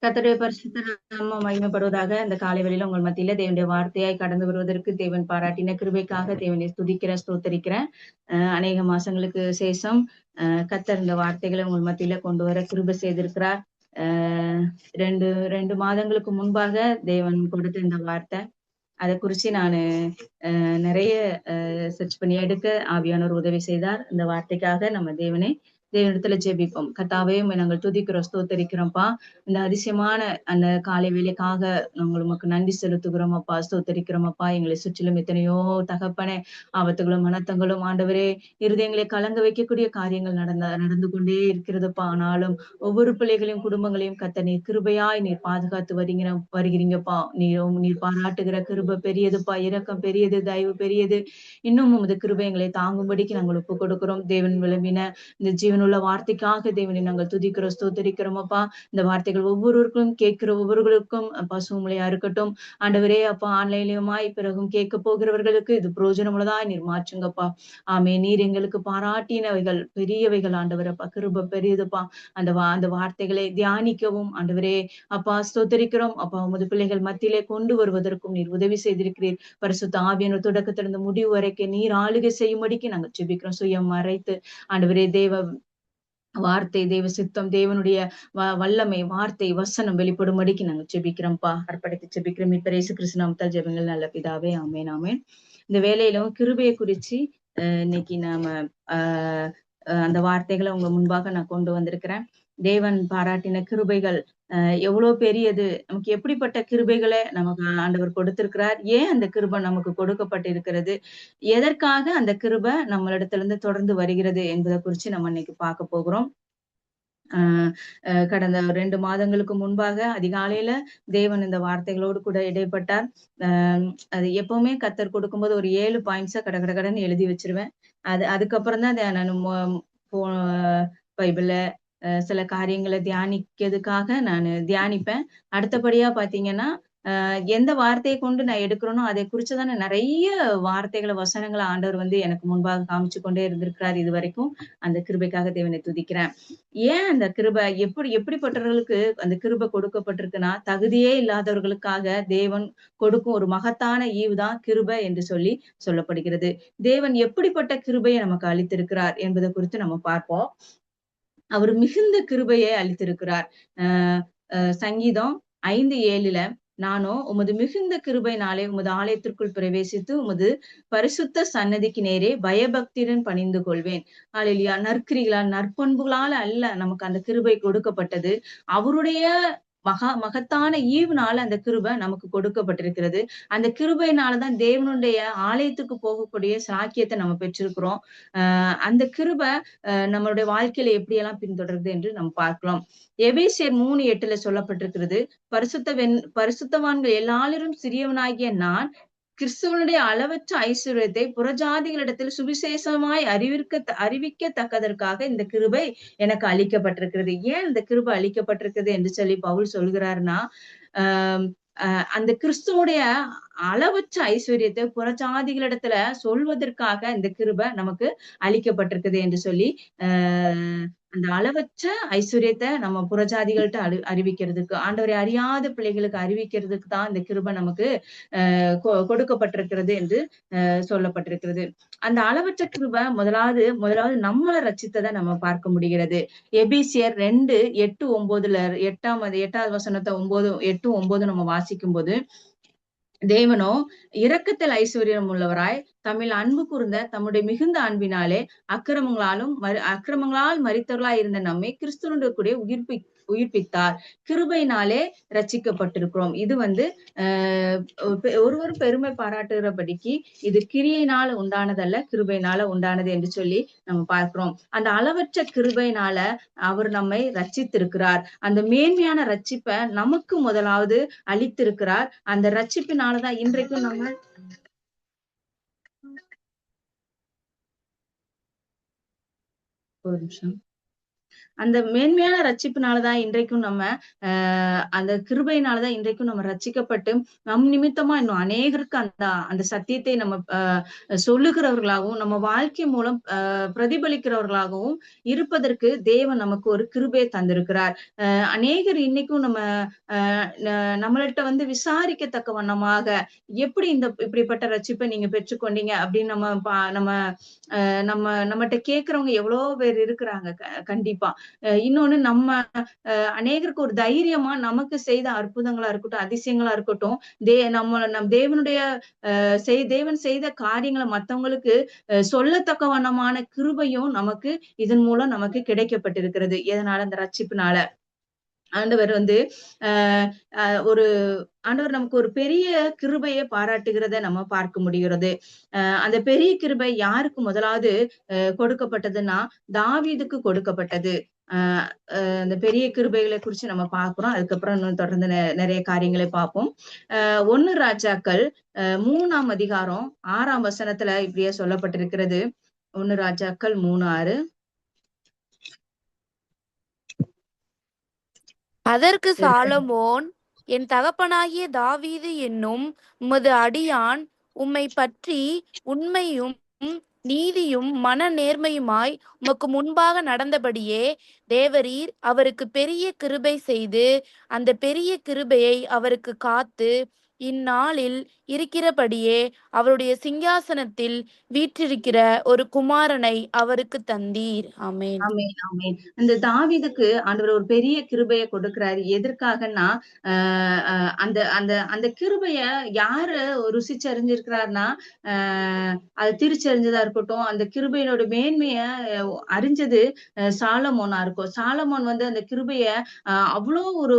கர்த்தருடைய பரிசுத்த நாமம் மகிமைப்படுவதாக. இந்த காலை வேளையில உங்கள் மத்தியில தேவனுடைய வார்த்தையாய் கடந்து வருவதற்கு தேவன் பாராட்டின கிருபைக்காக தேவனை துதிக்கிறேன், ஸ்தோத்தரிக்கிறேன். அநேக மாசங்களுக்கு சேஷம் கர்த்தர் இந்த வார்த்தைகளை உங்கள் மத்தியில கொண்டு வர கிருபை செய்திருக்கிறார். ரெண்டு ரெண்டு மாதங்களுக்கு முன்பாக தேவன் கொடுத்த இந்த வார்த்தை, அதை குறிச்சு நான் நிறைய சர்ச் பண்ணி எடுக்க ஆவியானவர் உதவி செய்தார். இந்த வார்த்தைக்காக நம்ம தேவனிடத்துல ஜெபிப்போம். கர்த்தாவே நாங்கள் துதிக்கிறோம், ஸ்தோத்தரிக்கிறோம்ப்பா. இந்த அதிசயமான அந்த காலை வேளைக்காக நாங்கள் உமக்கு நன்றி செலுத்துகிறோம் அப்பா, ஸ்தோத்தரிக்கிறோம் அப்பா. எங்களை சுற்றிலும் எத்தனையோ தகப்பனே ஆபத்துகளும் மனத்தங்களும் ஆண்டவரே இருதயங்களை கலங்க வைக்கக்கூடிய காரியங்கள் நடந்து கொண்டே இருக்கிறதுப்பா. ஆனாலும் ஒவ்வொரு பிள்ளைகளையும் குடும்பங்களையும் கர்த்தர் நீர் கிருபையாய் நீர் பாதுகாத்து வருகிறீங்கப்பா. நீர் பாராட்டுகிற கிருபை பெரியதுப்பா, இரக்கம் பெரியது, தயவு பெரியது. இன்னும் உமது கிருபை எங்களை தாங்கும்படிக்கு நாங்கள் ஒப்புக் கொடுக்கிறோம். தேவன் விளம்பின இந்த ஜீவனுள்ள வார்த்தைக்காக தேவனை நாங்கள் துதிக்கிறோம், ஸ்தோத்தரிக்கிறோம் அப்பா. இந்த வார்த்தைகள் ஒவ்வொருவருக்கும் கேட்கிற ஒவ்வொருவருக்கும் அப்பா சூழ்நிலையா இருக்கட்டும் ஆண்டவரே அப்பா. ஆன்லைன்லயுமாய் பிறகும் கேட்க போகிறவர்களுக்கு இது பிரயோஜனமுள்ளதா நீர் மாற்றுங்கப்பா. ஆமே. நீர் எங்களுக்கு பாராட்டினவைகள் பெரியவைகள் ஆண்டவர் அப்பா. கிருபை பெரியதுப்பா. அந்த வார்த்தைகளை தியானிக்கவும் ஆண்டவரே அப்பா ஸ்தோத்தரிக்கிறோம் அப்பா. உமது பிள்ளைகள் மத்தியிலே கொண்டு வருவதற்கும் நீர் உதவி செய்திருக்கிறீர். பரிசுத்த ஆவியான தொடக்கத்திலிருந்து முடிவு வரைக்கும் நீர் ஆளுகை செய்யும்படிக்கு நாங்கள் ஜெபிக்கிறோம். சுயம் மறைத்து ஆண்டவரே வார்த்தை, தேவ சித்தம், தேவனுடைய வல்லமை, வார்த்தை, வசனம் வெளிப்படும்படிக்கு நாங்க ஜெபிக்கிறோம்ப்பா. அர்ப்பணித்து ஜெபிக்கிறோம். இப்ப இயேசு கிறிஸ்து நாமத்தால் ஜெபங்கள் நல்ல பிதாவே, ஆமென், ஆமென். இந்த வேலையிலும் கிருபையை குறிச்சு இன்னைக்கு நாம அந்த வார்த்தைகளை உங்க முன்பாக நான் கொண்டு வந்திருக்கிறேன். தேவன் பாராட்டின கிருபைகள் எவ்வளவு பெரியது, நமக்கு எப்படிப்பட்ட கிருபைகளை நமக்கு ஆண்டவர் கொடுத்திருக்கிறார், ஏன் அந்த கிருபை நமக்கு கொடுக்கப்பட்டிருக்கிறது, எதற்காக அந்த கிருபை நம்மளிடத்துல இருந்து தொடர்ந்து வருகிறது என்பதை குறிச்சு நம்ம இன்னைக்கு பார்க்க போகிறோம். கடந்த 2 மாதங்களுக்கு முன்பாக அதிகாலையில தேவன் இந்த வார்த்தைகளோடு கூட இடைப்பட்டார். அது எப்பவுமே கர்த்தர் கொடுக்கும்போது ஒரு 7 பாயிண்ட்ஸா கடன்னு எழுதி வச்சிருவேன். அதுக்கப்புறம் தான் நான் பைபிள்ல சில காரியங்களை தியானிக்கிறதுக்காக நான் தியானிப்பேன். அடுத்தபடியா பாத்தீங்கன்னா எந்த வார்த்தையை கொண்டு நான் எடுக்கிறேனோ அதை குறிச்சுதானே நிறைய வார்த்தைகளை, வசனங்களை ஆண்டவர் எனக்கு முன்பாக காமிச்சு கொண்டே இருந்திருக்கிறார் இது வரைக்கும். அந்த கிருபைக்காக தேவனை துதிக்கிறேன். ஏன் அந்த கிருபை எப்படிப்பட்டவர்களுக்கு அந்த கிருபை கொடுக்கப்பட்டிருக்குன்னா, தகுதியே இல்லாதவர்களுக்காக தேவன் கொடுக்கும் ஒரு மகத்தான ஈவுதான் கிருபை என்று சொல்லப்படுகிறது. தேவன் எப்படிப்பட்ட கிருபையை நமக்கு அளித்திருக்கிறார் என்பதை குறித்து நம்ம பார்ப்போம். அவர் மிகுந்த கிருபையை அளித்திருக்கிறார். சங்கீதம் 5:7 நானோ உமது மிகுந்த கிருபையினாலே உமது ஆலயத்திற்குள் பிரவேசித்து உமது பரிசுத்த சன்னதிக்கு நேரே பயபக்தியுடன் பணிந்து கொள்வேன். அல்லேலூயா. நற்கிரிகளால், நற்பண்புகளால அல்ல நமக்கு அந்த கிருபை கொடுக்கப்பட்டது. அவருடைய மகத்தான ஈவுனால அந்த கிருபை நமக்கு கொடுக்கப்பட்டிருக்கிறது. அந்த கிருபையினாலதான் தேவனுடைய ஆலயத்துக்கு போகக்கூடிய சாக்கியத்தை நம்ம பெற்றிருக்கிறோம். அந்த கிருபை நம்மளுடைய வாழ்க்கையில எப்படியெல்லாம் பின்தொடருது என்று நம்ம பார்க்கலாம். எபேசியர் 3:8 சொல்லப்பட்டிருக்கிறது, பரிசுத்தவான்கள் எல்லாரும் சிறியவனாகிய நான் கிறிஸ்துவனுடைய அளவற்ற ஐஸ்வர்யத்தை புறஜாதிகளிடத்தில் சுவிசேஷமாய் அறிவிக்கத்தக்கதற்காக இந்த கிருபை எனக்கு அளிக்கப்பட்டிருக்கிறது. ஏன் இந்த கிருபை அளிக்கப்பட்டிருக்கிறது என்று சொல்லி பவுல் சொல்கிறாருன்னா, அந்த கிறிஸ்துவுடைய அளவற்ற ஐஸ்வர்யத்தை புறஜாதிகளிடத்துல சொல்வதற்காக இந்த கிருபை நமக்கு அளிக்கப்பட்டிருக்குது என்று சொல்லி அந்த அளவற்ற ஐஸ்வர்யத்தை நம்ம புறஜாதிகள்கிட்ட அறிவிக்கிறதுக்கு, ஆண்டவரை அறியாத பிள்ளைகளுக்கு அறிவிக்கிறதுக்கு தான் இந்த கிருபை நமக்கு கொடுக்கப்பட்டிருக்கிறது என்று சொல்லப்பட்டிருக்கிறது. அந்த அளவற்ற கிருபை முதலாவது நம்மளை ரட்சித்ததை நம்ம பார்க்க முடிகிறது. எபேசியர் 2:8-9 8வது வசனத்தை 8-9 நம்ம வாசிக்கும் போது, தேவனோ இரக்கத்தில் ஐஸ்வர்யம் உள்ளவராய் தமிழ் அன்பு கூர்ந்த தம்முடைய மிகுந்த அன்பினாலே அக்கிரமங்களால் மரித்தவர்களாய் இருந்த நம்மை கிறிஸ்துவனுடைய கூட உயிர்ப்பித்தார். கிருபையினாலே ரட்சிக்கப்பட்டிருக்கிறோம். இது ஒருவர் பெருமை பாராட்டுகிறபடிக்கு இது கிரியையினால உண்டானதல்ல, கிருபையினால உண்டானது என்று சொல்லி நம்ம பார்க்கிறோம். அந்த அளவற்ற கிருபையினால அவர் நம்மை ரட்சித்திருக்கிறார். அந்த மேன்மையான ரட்சிப்பை நமக்கு முதலாவது அளித்திருக்கிறார். அந்த ரட்சிப்பினாலதான் இன்றைக்கும் நம்ம ஒரு நிமிஷம் அந்த மேன்மையான ரட்சிப்புனாலதான் இன்றைக்கும் நம்ம அந்த கிருபையினாலதான் இன்றைக்கும் நம்ம ரட்சிக்கப்பட்டு நம் நிமித்தமா இன்னும் அநேகருக்கு அந்த அந்த சத்தியத்தை நம்ம சொல்லுகிறவர்களாகவும் நம்ம வாழ்க்கை மூலம் பிரதிபலிக்கிறவர்களாகவும் இருப்பதற்கு தேவன் நமக்கு ஒரு கிருபையை தந்திருக்கிறார். அநேகர் இன்னைக்கும் நம்ம நம்மள்ட்ட வந்து விசாரிக்கத்தக்க வண்ணமாக எப்படி இப்படிப்பட்ட ரட்சிப்பை நீங்க பெற்றுக்கொண்டீங்க அப்படின்னு நம்ம நம்மகிட்ட கேட்கிறவங்க எவ்வளவோ பேர் இருக்கிறாங்க. கண்டிப்பா. இன்னொன்னு நம்ம அநேகருக்கு ஒரு தைரியமா நமக்கு செய்த அற்புதங்களா இருக்கட்டும், அதிசயங்களா இருக்கட்டும், நம் தேவனுடைய தேவன் செய்த காரியங்களை மத்தவங்களுக்கு சொல்லத்தக்க வண்ணமான கிருபையும் நமக்கு இதன் மூலம் நமக்கு கிடைக்கப்பட்டிருக்கிறது. எதனால? அந்த ரட்சிப்புனால. ஆண்டவர் வந்து ஒரு ஆண்டவர் நமக்கு ஒரு பெரிய கிருபையை பாராட்டுகிறத நம்ம பார்க்க முடிகிறது. அந்த பெரிய கிருபை யாருக்கு முதலாவது கொடுக்கப்பட்டதுன்னா தாவீதுக்கு கொடுக்கப்பட்டது. அந்த பெரிய கிருபைகளை குறிச்சு நம்ம பார்க்கிறோம். அதுக்கப்புறம் இன்னும் தொடர்ந்து நிறைய காரியங்களை பார்ப்போம். 1 ராஜாக்கள் 3ஆம் அதிகாரம் 6ஆம் வசனத்துல இப்படியே சொல்லப்பட்டிருக்கிறது. 1 ராஜாக்கள் 3:6. அதற்கு சாலமோன், என் தகப்பனாகிய தாவீது என்னும் உமது அடியான் உம்மை பற்றி உண்மையும் நீதியும் மன நேர்மையுமாய் உமக்கு முன்பாக நடந்தபடியே தேவரீர் அவருக்கு பெரிய கிருபை செய்து அந்த பெரிய கிருபையை அவருக்கு காத்து இந்நாளில் இருக்கிறபடியே அவருடைய சிங்காசனத்தில் வீற்றிருக்கிற ஒரு குமாரனை அவருக்கு தந்தீர். ஆமென். ஆமென், ஆமென். அந்த தாவீதுக்கு ஆண்டவர் ஒரு பெரிய கிருபையை கொடுக்கிறாரு. எதற்காகன்னா அந்த அந்த அந்த கிருபைய யாரு ருசிச்சறிஞ்சிருக்கிறாருன்னா அது திருச்சறிஞ்சதா இருக்கட்டும், அந்த கிருபையினோட மேன்மைய அறிஞ்சது சாலமோனா இருக்கும். சாலமோன் வந்து அந்த கிருபைய அவ்வளோ ஒரு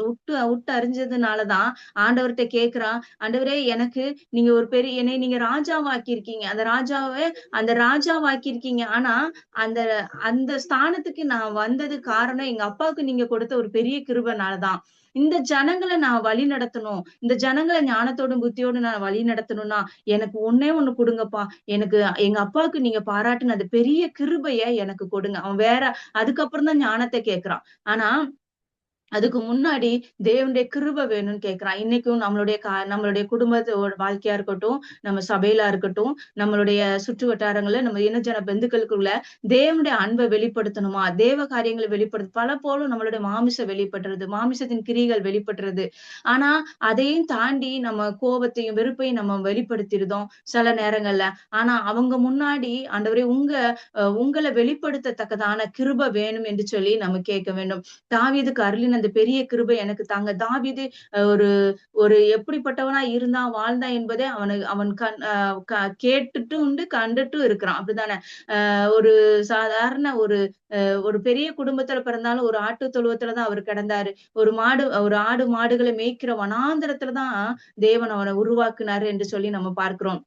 உட்டு அறிஞ்சதுனாலதான் ஆண்டவர்கிட்ட கேட்கிறான், ஆண்டவரே எனக்கு நீங்க ஒரு பெரிய என்னை நீங்க ராஜாவாக்கி இருக்கீங்க, அந்த ராஜாவாக்கி இருக்கீங்க. ஆனா அந்த அந்த ஸ்தானத்துக்கு நான் வந்தது காரணம் எங்க அப்பாவுக்கு நீங்க கொடுத்த ஒரு பெரிய கிருபைனாலதான். இந்த ஜனங்களை நான் வழி நடத்தணும், இந்த ஜனங்களை ஞானத்தோடும் புத்தியோடும் நான் வழி நடத்தணும்னா எனக்கு ஒண்ணே ஒண்ணு கொடுங்கப்பா, எனக்கு எங்க அப்பாவுக்கு நீங்க பாராட்டுன அந்த பெரிய கிருபைய எனக்கு கொடுங்க. அவன் வேற அதுக்கப்புறம் தான் ஞானத்தை கேட்கிறான். ஆனா அதுக்கு முன்னாடி தேவனுடைய கிருபை வேணும்னு கேட்கிறான். இன்னைக்கும் நம்மளுடைய குடும்பத்தோட வாழ்க்கையா இருக்கட்டும், நம்ம சபையில இருக்கட்டும், நம்மளுடைய சுற்று வட்டாரங்கள்ல நம்ம இனஜன பெந்துக்களுக்குள்ள தேவனுடைய அன்பை வெளிப்படுத்தணுமா, தேவ காரியங்களை பல போலும் நம்மளுடைய மாமிசம் வெளிப்படுறது, மாமிசத்தின் கிரிகள் வெளிப்படுறது. ஆனா அதையும் தாண்டி நம்ம கோபத்தையும் வெறுப்பையும் நம்ம வெளிப்படுத்திருந்தோம் சில நேரங்கள்ல. ஆனா அவங்க முன்னாடி ஆண்டவரே உங்களை வெளிப்படுத்தத்தக்கதான கிருபை வேணும் என்று சொல்லி நம்ம கேட்க வேண்டும். தாவீதுக்கு அருளின அந்த பெரிய கிருபை எனக்கு தாங்க. தாவீது ஒரு ஒரு எப்படிப்பட்டவனா இருந்தான் வாழ்ந்தான் என்பதை அவன் கேட்டுட்டு உண்டு கண்டுட்டும் இருக்கிறான். அப்படித்தானே? ஒரு சாதாரண ஒரு பெரிய குடும்பத்துல பிறந்தாலும் ஒரு ஆட்டு தொழுவத்துலதான் அவர் கிடந்தாரு. ஒரு ஆடு மாடுகளை மேய்க்கிற வனாந்திரத்துலதான் தேவன் அவனை உருவாக்குனாரு என்று சொல்லி நம்ம பார்க்கிறோம்.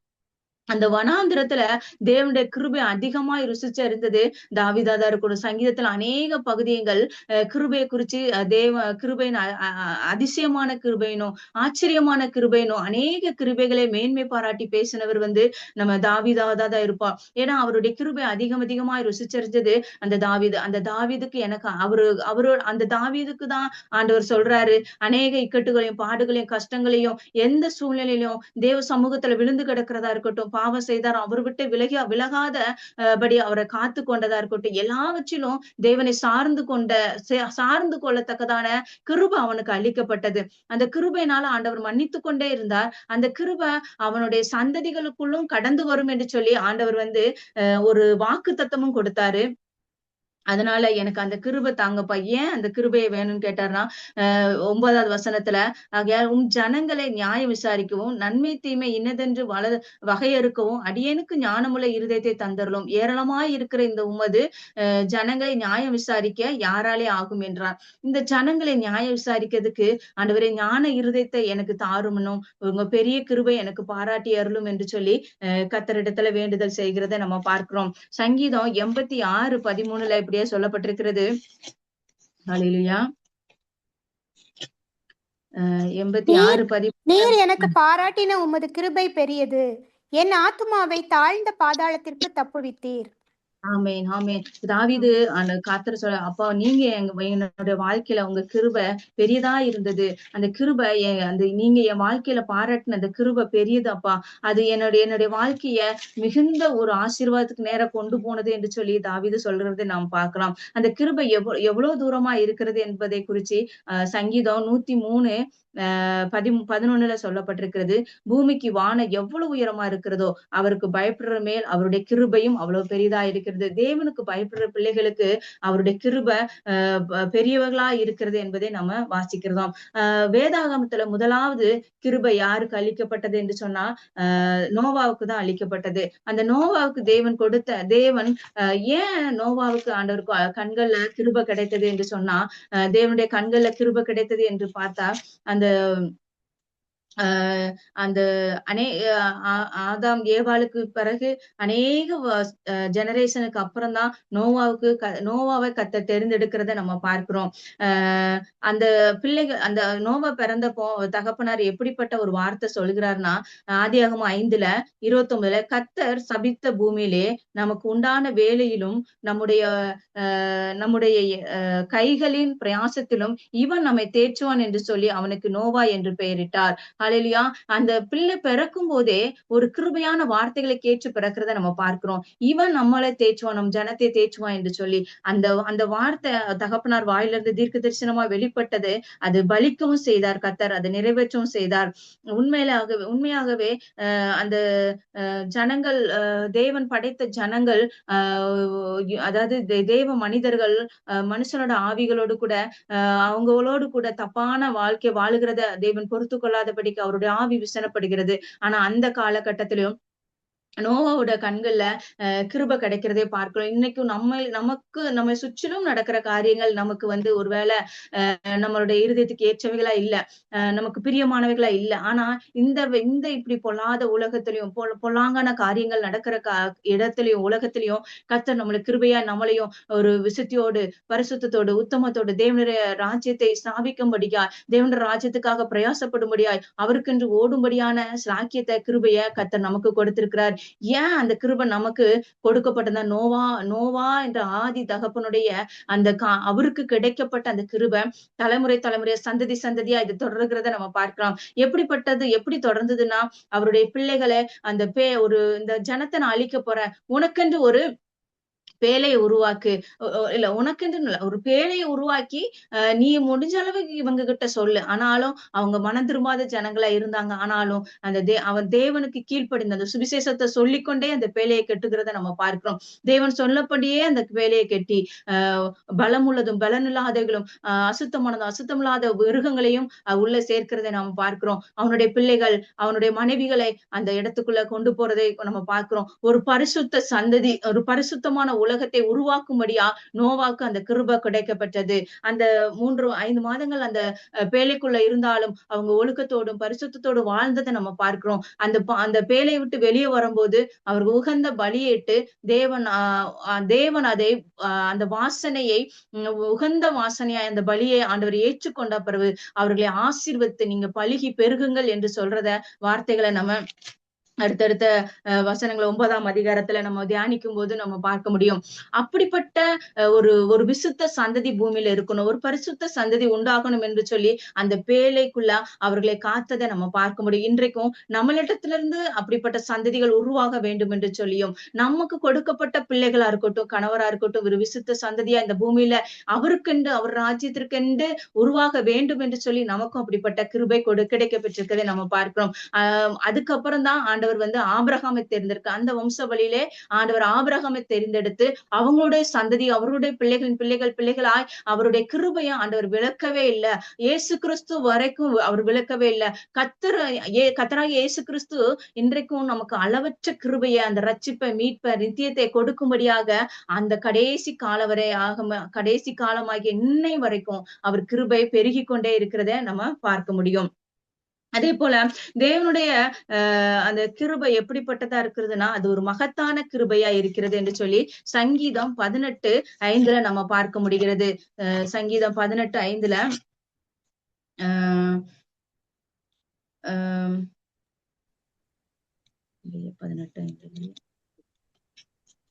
அந்த வனாந்திரத்துல தேவனுடைய கிருபை அதிகமாய் ருசிச்சறிந்தது தாவீதாதான் இருக்கணும். சங்கீதத்துல அநேக பகுதிகள் கிருபையை குறிச்சு கிருபையின் அதிசயமான கிருபையினும் ஆச்சரியமான கிருபையினும் அநேக கிருபைகளை மேன்மை பாராட்டி பேசினவர் வந்து நம்ம தாவீதாதான் இருப்பார். ஏன்னா அவருடைய கிருபை அதிகமாய் ருசிச்சறிஞ்சது அந்த தாவீதுக்கு எனக்கு அந்த தாவீதுக்கு தான் ஆண்டவர் சொல்றாரு, அநேக இக்கட்டுகளையும் பாடுகளையும் கஷ்டங்களையும் எந்த சூழ்நிலையிலும் தேவ சமூகத்துல விழுந்து கிடக்கிறதா இருக்கட்டும், பாவம் செய்தார் அவர் விட்டு விலகாத படி அவரை காத்து கொண்டதா இருக்கட்டும், எல்லாவற்றிலும் தேவனை சார்ந்து கொள்ளத்தக்கதான கிருபை அவனுக்கு அளிக்கப்பட்டது. அந்த கிருபையினால ஆண்டவர் மன்னித்து கொண்டே இருந்தார். அந்த கிருபை அவனுடைய சந்ததிகளுக்குள்ளும் கடந்து வரும் என்று சொல்லி ஆண்டவர் வந்து ஒரு வாக்கு தத்தமும் கொடுத்தாரு. அதனால எனக்கு அந்த கிருபை தாங்கப்பா. ஏன் அந்த கிருபையை வேணும்னு கேட்டார்னா 9வது வசனத்துல, உம் ஜனங்களை நியாயம் விசாரிக்கவும் நன்மை தீமை இன்னதென்று வகையறுக்கவும் அடியேனுக்கு ஞானமுள்ள இருதயத்தை தந்தரலும், ஏராளமாய் இருக்கிற இந்த உமது ஜனங்களை நியாயம் விசாரிக்க யாராலே ஆகும் என்றார். இந்த ஜனங்களை நியாயம் விசாரிக்கிறதுக்கு ஆண்டவரே ஞான இருதயத்தை எனக்கு தாருமனும் உங்க பெரிய கிருபை எனக்கு பாராட்டி அருளும் என்று சொல்லி கர்த்தரிடத்துல வேண்டுதல் செய்கிறதை நம்ம பார்க்கிறோம். சங்கீதம் 86:13 இப்படியே சொல்லப்பட்டிருக்கிறது. ஹல்லேலூயா. 86:13 நீர் எனக்கு பாராட்டின உமது கிருபை பெரியது, என் ஆத்துமாவை தாழ்ந்த பாதாளத்திற்கு தப்புவித்தீர். ஆமேன், ஆமேன். தாவீது அந்த கர்த்தர் சொல்ல, அப்பா நீங்க என்னுடைய வாழ்க்கையில உங்க கிருபை பெரியதா இருந்தது. அந்த கிருபை அந்த நீங்க என் வாழ்க்கையில பாராட்டின அந்த கிருபை பெரியது அப்பா. அது என்னுடைய வாழ்க்கைய மிகுந்த ஒரு ஆசீர்வாதத்துக்கு நேரா கொண்டு போனது என்று சொல்லி தாவீது சொல்றதை நாம் பார்க்கலாம். அந்த கிருபை எவ்வளவு தூரமா இருக்கிறது என்பதை குறிச்சு சங்கீதம் 103 11ல சொல்லப்பட்டிருக்கிறது. பூமிக்கு வானம் எவ்வளவு உயரமா இருக்கிறதோ அவருக்கு பயப்படுற மேல் அவருடைய கிருபையும் அவ்வளவு பெரிதா இருக்கிறது. தேவனுக்கு பயப்படுற பிள்ளைகளுக்கு அவருடைய கிருபை பெரியவர்களா இருக்கிறது என்பதை நம்ம வாசிக்கிறோம். வேதாகமத்துல முதலாவது கிருபை யாருக்கு அளிக்கப்பட்டது என்று சொன்னா நோவாவுக்கு தான் அளிக்கப்பட்டது. அந்த நோவாவுக்கு தேவன் ஏன் நோவாவுக்கு ஆண்டவருக்கு கண்கள்ல கிருபை கிடைத்தது என்று சொன்னா தேவனுடைய கண்கள்ல கிருபை கிடைத்தது என்று பார்த்தா அந்த அந்த அனே ஆதாம் ஏவாளுக்கு பிறகு அநேக ஜெனரேஷனுக்கு அப்புறம் தான் நோவாவை கர்த்தர் தெரிந்தெடுக்கிறத நம்ம பார்க்கிறோம். அந்த பிள்ளைகள் அந்த நோவா பிறந்தப்போ தகப்பனார் எப்படிப்பட்ட ஒரு வார்த்தை சொல்கிறார்னா ஆதியாகமம் 5:29 கர்த்தர் சபித்த பூமியிலே நமக்கு உண்டான வேலையிலும் நம்முடைய கைகளின் பிரயாசத்திலும் இவன் நம்மை தேற்றுவான் என்று சொல்லி அவனுக்கு நோவா என்று பெயரிட்டார். ஹல்லேலூயா. அந்த பிள்ளை பிறக்கும் போதே ஒரு கிருபையான வார்த்தைகளை கேட்டு பிறக்கிறத நம்ம பார்க்கிறோம். இவன் நம்மளை தேய்ச்சுவான், நம் ஜனத்தை தேய்ச்சுவான் என்று சொல்லி அந்த வார்த்தை தகப்பனார் வாயிலிருந்து தீர்க்க தரிசனமா வெளிப்பட்டது. அது பலிக்கவும் செய்தார் கர்த்தர், அதை நிறைவேற்றவும் செய்தார். உண்மையாகவே அந்த ஜனங்கள் தேவன் படைத்த ஜனங்கள் அதாவது தேவ மனிதர்கள் மனுஷனோட ஆவிகளோடு கூட அவங்களோடு கூட தப்பான வாழ்க்கை வாழுகிறத தேவன் பொறுத்து கொள்ளாதபடிக்கு அவருடைய ஆவி விசனப்படுகிறது. ஆனா அந்த காலகட்டத்திலும் நோவாவோட கண்கள்ல கிருபை கிடைக்கிறதே பார்க்கிறோம். இன்னைக்கும் நம்மை சுற்றிலும் நடக்கிற காரியங்கள் நமக்கு ஒருவேளை நம்மளுடைய இருதயத்துக்கு ஏற்றவைகளா இல்ல, நமக்கு பிரியமானவைகளா இல்ல. ஆனா இந்த இப்படி பொல்லாத உலகத்திலையும் பொல்லாங்கான காரியங்கள் நடக்கிற இடத்திலையும் உலகத்திலையும் கர்த்தர் நம்மளுக்கு கிருபையா நம்மளையும் ஒரு விசுத்தியோடு பரிசுத்தத்தோடு உத்தமத்தோடு தேவனுடைய ராஜ்யத்தை ஸ்தாபிக்கும்படியா தேவனுடைய ராஜ்யத்துக்காக பிரயாசப்படும்படியாய் அவருக்கென்று ஓடும்படியான சாக்கியத்தை கிருபைய கர்த்தர் நமக்கு கொடுத்திருக்கிறார். ஏன் அந்த கிருபை நமக்கு கொடுக்கப்பட்டதா நோவா என்ற ஆதி தகப்பனுடைய அவருக்கு கிடைக்கப்பட்ட அந்த கிருபை தலைமுறையா சந்ததியா இது தொடர்கிறத நம்ம பார்க்கலாம். எப்படி தொடர்ந்ததுன்னா அவருடைய பிள்ளைகளை இந்த ஜனத்தை நான் அழிக்க போறேன், உனக்கென்று ஒரு பேழையை உருவாக்கு, இல்ல உனக்கென்று ஒரு பேழையை உருவாக்கி நீ முடிஞ்ச அளவுக்கு இவங்க கிட்ட சொல்லு. ஆனாலும் அவங்க மனம் திரும்பாத ஜனங்களா இருந்தாங்க. ஆனாலும் அவன் தேவனுக்கு கீழ்ப்படிந்த அந்த சுவிசேஷத்தை சொல்லிக்கொண்டே அந்த பேழையை கெட்டுகிறத நம்ம பார்க்கிறோம். தேவன் சொல்லப்படியே அந்த பேழையை கெட்டி பலமுள்ளதும் பலனில்லாதவர்களும் அசுத்தமில்லாத மிருகங்களையும் உள்ள சேர்க்கிறதை நாம பார்க்கிறோம். அவனுடைய பிள்ளைகள் அவனுடைய மனைவிகளை அந்த இடத்துக்குள்ள கொண்டு போறதை நம்ம பார்க்கிறோம். ஒரு பரிசுத்த சந்ததி, ஒரு பரிசுத்தமான உலகத்தை உருவாக்கும்படியா நோவாக்கு அந்த கிருபை கிடைக்கப்பட்டது. அந்த 3-5 மாதங்கள் அந்த பேழைக்குள்ள இருந்தாலும் அவங்க ஒழுக்கத்தோடும் பரிசுத்தத்தோடும் வாழ்ந்ததை நம்ம பார்க்கிறோம். அந்த பேழையை விட்டு வெளியே வரும்போது அவர்கள் உகந்த பலியிட்டு தேவன் அதை அந்த வாசனையை உகந்த வாசனையா அந்த பலியை ஆண்டவர் ஏற்றுக்கொண்ட பிறகு அவர்களை ஆசீர்வதித்து நீங்க பலுகி பெருகுங்கள் என்று சொல்றத வார்த்தைகளை நம்ம அடுத்தடுத்த வசனங்கள் 9ஆம் அதிகாரத்துல நம்ம தியானிக்கும் போது நம்ம பார்க்க முடியும். அப்படிப்பட்ட ஒரு விசுத்த சந்ததி பூமியில இருக்கணும், ஒரு பரிசுத்த சந்ததி உண்டாகணும் என்று சொல்லி அந்த பேழைக்குள்ள அவர்களை காத்ததை நம்ம பார்க்க முடியும். இன்றைக்கும் நம்மளிடத்திலிருந்து அப்படிப்பட்ட சந்ததிகள் உருவாக வேண்டும் என்று சொல்லியும் நமக்கு கொடுக்கப்பட்ட பிள்ளைகளா இருக்கட்டும், கணவரா இருக்கட்டும், ஒரு விசுத்த சந்ததியா இந்த பூமியில அவருக்கென்று அவர் ராஜ்யத்திற்கென்று உருவாக வேண்டும் என்று சொல்லி நமக்கும் அப்படிப்பட்ட கிருபை கிடைக்க பெற்றிருக்கதை நம்ம பார்க்கிறோம். அதுக்கப்புறம் தான் ஆண்டவர் ஆபிரகாமை தேர்ந்தெடுக்க அந்த வம்ச வழியிலே ஆண்டவர் ஆபிரகாமை தேர்ந்தெடுத்து அவங்களுடைய சந்ததி அவருடைய பிள்ளைகளாய் அவருடைய கிருபையை ஆண்டவர் விளக்கவே இல்லை. இயேசு கிறிஸ்து வரைக்கும் அவர் விளக்கவே இல்லை. கர்த்தராகிய இயேசு கிறிஸ்து இன்றைக்கும் நமக்கு அளவற்ற கிருபையை அந்த ரட்சிப்பை மீட்பை நித்தியத்தை கொடுக்கும்படியாக அந்த கடைசி காலமாகிய இன்னை வரைக்கும் அவர் கிருபை பெருகி கொண்டே இருக்கிறத நம்ம பார்க்க முடியும். அதே போல தேவனுடைய அந்த கிருபை எப்படிப்பட்டதா இருக்கிறதுனா அது ஒரு மகத்தான கிருபையா இருக்கிறது என்று சொல்லி சங்கீதம் 18:5 நம்ம பார்க்க முடிகிறது. சங்கீதம் 18:5 18:5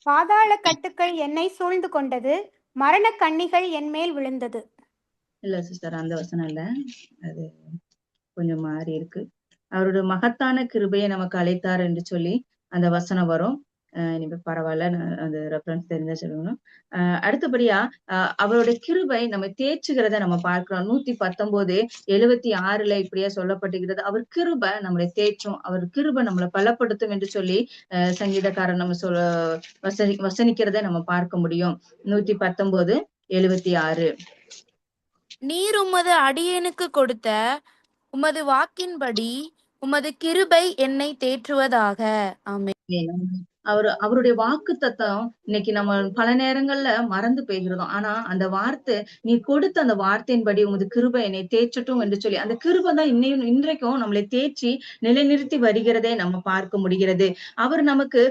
பாதாள கட்டுக்கள் என்னை சூழ்ந்து கொண்டது, மரண கண்ணிகள் என் மேல் விழுந்தது. இல்ல சிஸ்டர், அந்த வசனம் இல்ல, அது கொஞ்சம் மாறி இருக்கு. அவருடைய மகத்தான கிருபையை நமக்கு அழைத்தார் என்று சொல்லி அந்த வசனம் வரும். நீங்க பரவாயில்ல, அந்த ரெஃபரன்ஸ் தெரிஞ்சா சொல்லணும். அடுத்தபடியா அவருடைய கிருபை நம்ம தேய்ச்சுகிறத நம்ம பார்க்கிறோம். 119:76 இப்படியா சொல்லப்பட்டிருக்கிறது, அவர் கிருபை நம்மளை தேய்ச்சும், அவர் கிருபை நம்மளை பலப்படுத்தும் என்று சொல்லி சங்கீதக்காரன் நம்ம வசனிக்கிறத நம்ம பார்க்க முடியும். 119:76. நீர் உமது அடியேனுக்கு கொடுத்த உமது வாக்கின்படி உமது கிருபை என்னை தேற்றுவதாக. ஆமென். அவருடைய வாக்கு தத்தம் இன்னைக்கு நம்ம பல நேரங்கள்ல மறந்து போகிறோம். ஆனா அந்த வார்த்தை, நீ கொடுத்த அந்த வார்த்தையின்படி உமது கிருபை என்னை தேய்ச்சட்டும் என்று சொல்லி, அந்த கிருபை தான் இன்றைக்கும் நம்மளை தேய்ச்சி நிலைநிறுத்தி வருகிறதே நம்ம பார்க்க முடிகிறது. அவர் நமக்கு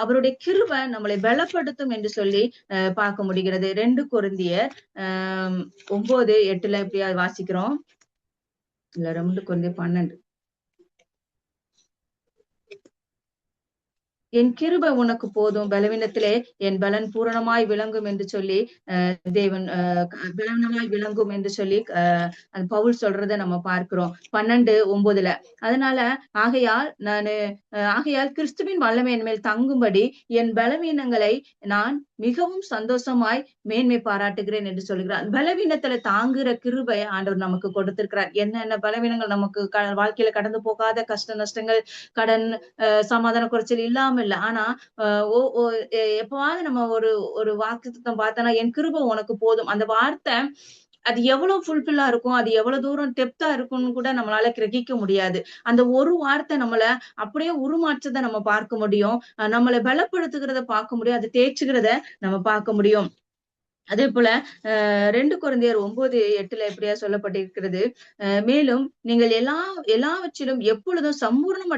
அவருடைய கிருபை நம்மளை பலப்படுத்தும் என்று சொல்லி பார்க்க முடிகிறது. 2 கொரிந்தியர் 9:8 இப்படியா வாசிக்கிறோம். இல்ல, 2 கொரிந்தியர் 12. என் கிருபை உனக்கு போதும், பலவீனத்திலே என் பலன் பூரணமாய் விளங்கும் என்று சொல்லி தேவன் பலவீனமாய் விளங்கும் என்று சொல்லி பவுல் சொல்றதை நம்ம பார்க்கிறோம் 12:9. அதனால ஆகையால் கிறிஸ்துவின் வல்லமை என் மேல் தங்கும்படி என் பலவீனங்களை நான் மிகவும் சந்தோஷமாய் மேன்மை பாராட்டுகிறேன் என்று சொல்கிறார். பலவீனத்துல தாங்குற கிருபை ஆண்டவர் நமக்கு கொடுத்திருக்கிறார். என்னென்ன பலவீனங்கள் நமக்கு வாழ்க்கையில கடந்து போகாத கஷ்ட நஷ்டங்கள், கடன், சமாதான குறைச்சல் இல்லாம இல்ல. ஆனா எப்பவாவது நம்ம ஒரு வாக்குத்தத்தம் பார்த்தோம்னா, என் கிருபை உனக்கு போதும், அந்த வார்த்தை அது எவ்வளவு ஃபுல்ஃபில்லா இருக்கும், அது எவ்வளவு தூரம் டெப்தா இருக்கும்னு கூட நம்மளால கிரகிக்க முடியாது. அந்த ஒரு வார்த்தை நம்மள அப்படியே உருமாற்றத்தை நம்ம பார்க்க முடியும், நம்மளை பலப்படுத்துகிறத பார்க்க முடியும், அது தேய்ச்சுகிறத நம்ம பார்க்க முடியும். அதே போல 2 கொரிந்தியர் 9:8 எப்படியா சொல்லப்பட்டிருக்கிறது, மேலும் நீங்கள் எல்லாவற்றிலும் எப்பொழுதும் சம்பூர்ணம்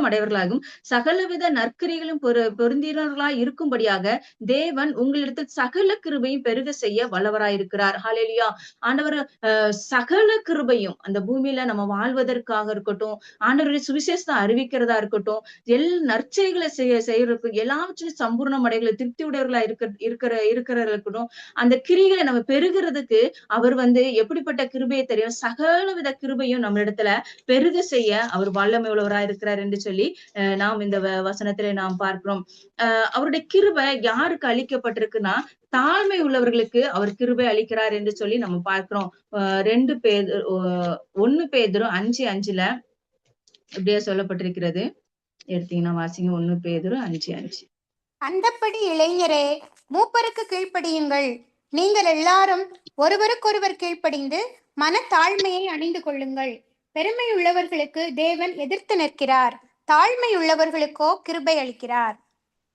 அடைவர்களாகும் சகலவித நற்கிரிகளும் பொருந்தினர்களாய் இருக்கும்படியாக தேவன் உங்களிடத்தில் சகல கிருபையும் பெருக செய்ய வல்லவராயிருக்கிறார். ஹல்லேலூயா. ஆண்டவர் சகல கிருபையும் அந்த பூமியில நம்ம வாழ்வதற்காக இருக்கட்டும், ஆண்டவருடைய சுவிசேஷத்தை அறிவிக்கிறதா இருக்கட்டும், நற்செய்களை செய்யறதுக்கு எல்லாவற்றிலும் சம்பூர்ணம் அடைகளை திருப்தி உடையவர்களா இருக்கிறவர்களுக்கும் அந்த கிரிகளை நம்ம பெருகிறதுக்கு அவர் எப்படிப்பட்ட கிருபையை தெரியும், சகலவித கிருபையும் நம்ம இடத்துல பெருக செய்ய அவர் வல்லமை உள்ளவராய் இருக்கிறார் என்று சொல்லி நாம் இந்த வசனத்திலே நாம் பார்க்கிறோம். அவருடைய கிருபை யாருக்கு அளிக்கப்பட்டிருக்குன்னா, தாழ்மை உள்ளவர்களுக்கு அவர் கிருபை அளிக்கிறார் என்று சொல்லி நம்ம பார்க்கிறோம். 1 பேதுரு 5:5 இப்படியே சொல்லப்பட்டிருக்கிறது. எடுத்தீங்கன்னா வாசிங்க. 1 பேதுரு 5:5. அந்தப்படி இளைஞரே, மூப்பருக்கு கீழ்ப்படியுங்கள். நீங்கள் எல்லாரும் ஒருவருக்கொருவர் கீழ்ப்படிந்து மனத்தாழ்மையை அணிந்து கொள்ளுங்கள். பெருமை உள்ளவர்களுக்கு தேவன் எதிர்த்து நிற்கிறார், தாழ்மை உள்ளவர்களுக்கோ கிருபை அளிக்கிறார்.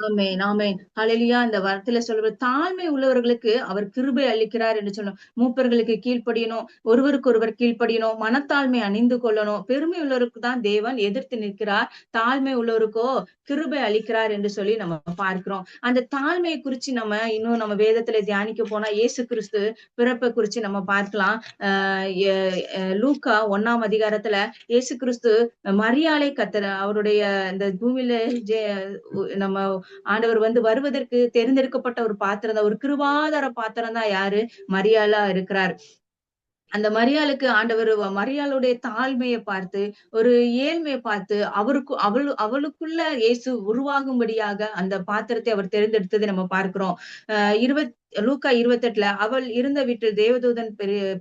ஆமென், ஆமென். ஹல்லேலூயா. இந்த வார்த்தையில சொல்ற தாழ்மை உள்ளவர்களுக்கு அவர் கிருபை அளிக்கிறார் என்று சொல்லணும். மூப்பர்களுக்கு கீழ்ப்படியணும், ஒருவருக்கொருவர் கீழ்ப்படியணும், மனத்தாழ்மை அணிந்து கொள்ளணும். பெருமை உள்ளவருக்கு தான் தேவன் எதிர்த்து நிற்கிறார், தாழ்மை உள்ளவருக்கோ கிருபை அளிக்கிறார் என்று சொல்லி நம்ம பார்க்கிறோம். அந்த தாழ்மையை குறிச்சு நம்ம வேதத்துல தியானிக்க போனா, இயேசு கிறிஸ்து பிறப்பை குறிச்சு நம்ம பார்க்கலாம். லூக்கா 1ஆம் அதிகாரத்துல இயேசு கிறிஸ்து மரியாளை அவருடைய இந்த பூமியில நம்ம ஆண்டவர் வருவதற்கு தேர்ந்தெடுக்கப்பட்ட ஒரு பாத்திரம் தான், ஒரு கிருபாதார பாத்திரம் தான் யாரு? மரியாளா இருக்கிறார். அந்த மரியாளுக்கு ஆண்டவர் மரியாளுடைய தாழ்மையை பார்த்து, ஒரு ஏழ்மையை பார்த்து, அவளுக்குள்ள இயேசு உருவாகும்படியாக அந்த பாத்திரத்தை அவர் தேர்ந்தெடுத்ததை நம்ம பார்க்கிறோம். லூக்கா 28 அவள் இருந்த வீட்டில் தேவதூதன்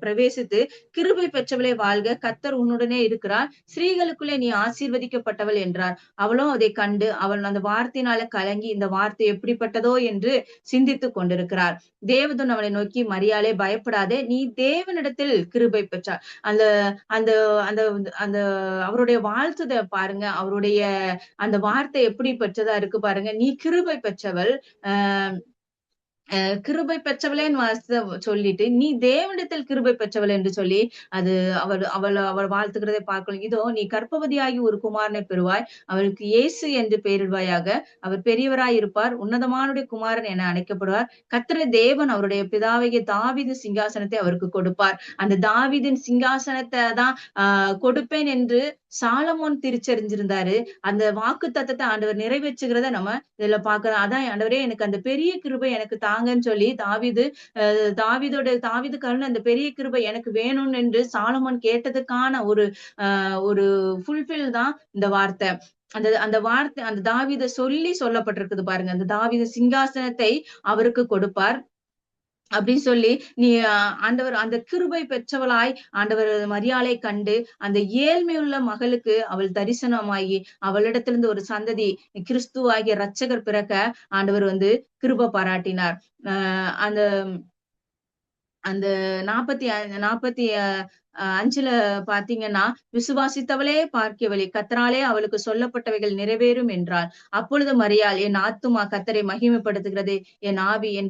பிரவேசித்து, கிருபை பெற்றவளே வாழ்க, கர்த்தர் உன்னுடனே இருக்கிறார், ஸ்திரீகளுக்குள்ளே நீ ஆசீர்வதிக்கப்பட்டவள் என்றார். அவளும் அதை கண்டு அவள் அந்த வார்த்தையினால கலங்கி, இந்த வார்த்தை எப்படிப்பட்டதோ என்று சிந்தித்துக் கொண்டிருக்கிறார். தேவதூதன் அவளை நோக்கி, மரியாளே பயப்படாதே, நீ தேவனிடத்தில் கிருபை பெற்றார். அந்த அந்த அந்த அந்த அவருடைய வாழ்த்துதை பாருங்க, அவருடைய அந்த வார்த்தை எப்படி பெற்றதா இருக்கு பாருங்க. நீ கிருபை பெற்றவள், கிருபை பெற்றவளேன்னு சொல்லிட்டு நீ தேவனிடத்தில் கிருபை பெற்றவள் என்று சொல்லி அது அவள் வாழ்த்துக்கிறதை பார்க்கணும். இதோ நீ கர்ப்பவதியாகி ஒரு குமாரனை பெறுவாய், அவளுக்கு இயேசு என்று பெயரிடுவாயாக, அவர் பெரியவராய் இருப்பார், உன்னதமானுடைய குமாரன் என அழைக்கப்படுவார், கர்த்தர் தேவன் அவருடைய பிதாவாகிய தாவீது சிங்காசனத்தை அவருக்கு கொடுப்பார். அந்த தாவீதின் சிங்காசனத்தை தான் கொடுப்பேன் என்று சாலமோன் திரிச்சறிஞ்சிருந்தாரு. அந்த வாக்கு தத்தத்தை ஆண்டவர் நிறைவேற்றுகிறத நம்ம இதுல பாக்குறோம். அதான் ஆண்டவரே எனக்கு அந்த பெரிய கிருபை எனக்கு தாங்கன்னு சொல்லி தாவீதுக்காரன் அந்த பெரிய கிருபை எனக்கு வேணும்னு என்று சாலமோன் கேட்டதுக்கான ஒரு ஃபுல்ஃபில் தான் இந்த வார்த்தை. அந்த வார்த்தை அந்த தாவீத சொல்லப்பட்டிருக்குது பாருங்க. அந்த தாவீது சிங்காசனத்தை அவருக்கு கொடுப்பார் அப்படின்னு சொல்லி ஆண்டவர் அந்த கிருபை பெற்றவளாய் ஆண்டவர் மரியாளை கண்டு அந்த ஏழ்மையுள்ள மகளுக்கு அவள் தரிசனமாகி அவளிடத்திலிருந்து ஒரு சந்ததி கிறிஸ்துவாகிய இரட்சகர் பிறக்க ஆண்டவர் கிருபை பாராட்டினார். அந்த அந்த 45 பாத்தீங்கன்னா, விசுவாசித்தவளே பாக்கியவளே, கர்த்தராலே அவளுக்கு சொல்லப்பட்டவைகள் நிறைவேறும் என்றாள். அப்பொழுது மரியாள், என் ஆத்துமா கர்த்தரை மகிமைப்படுத்துகிறது, என் ஆவி என்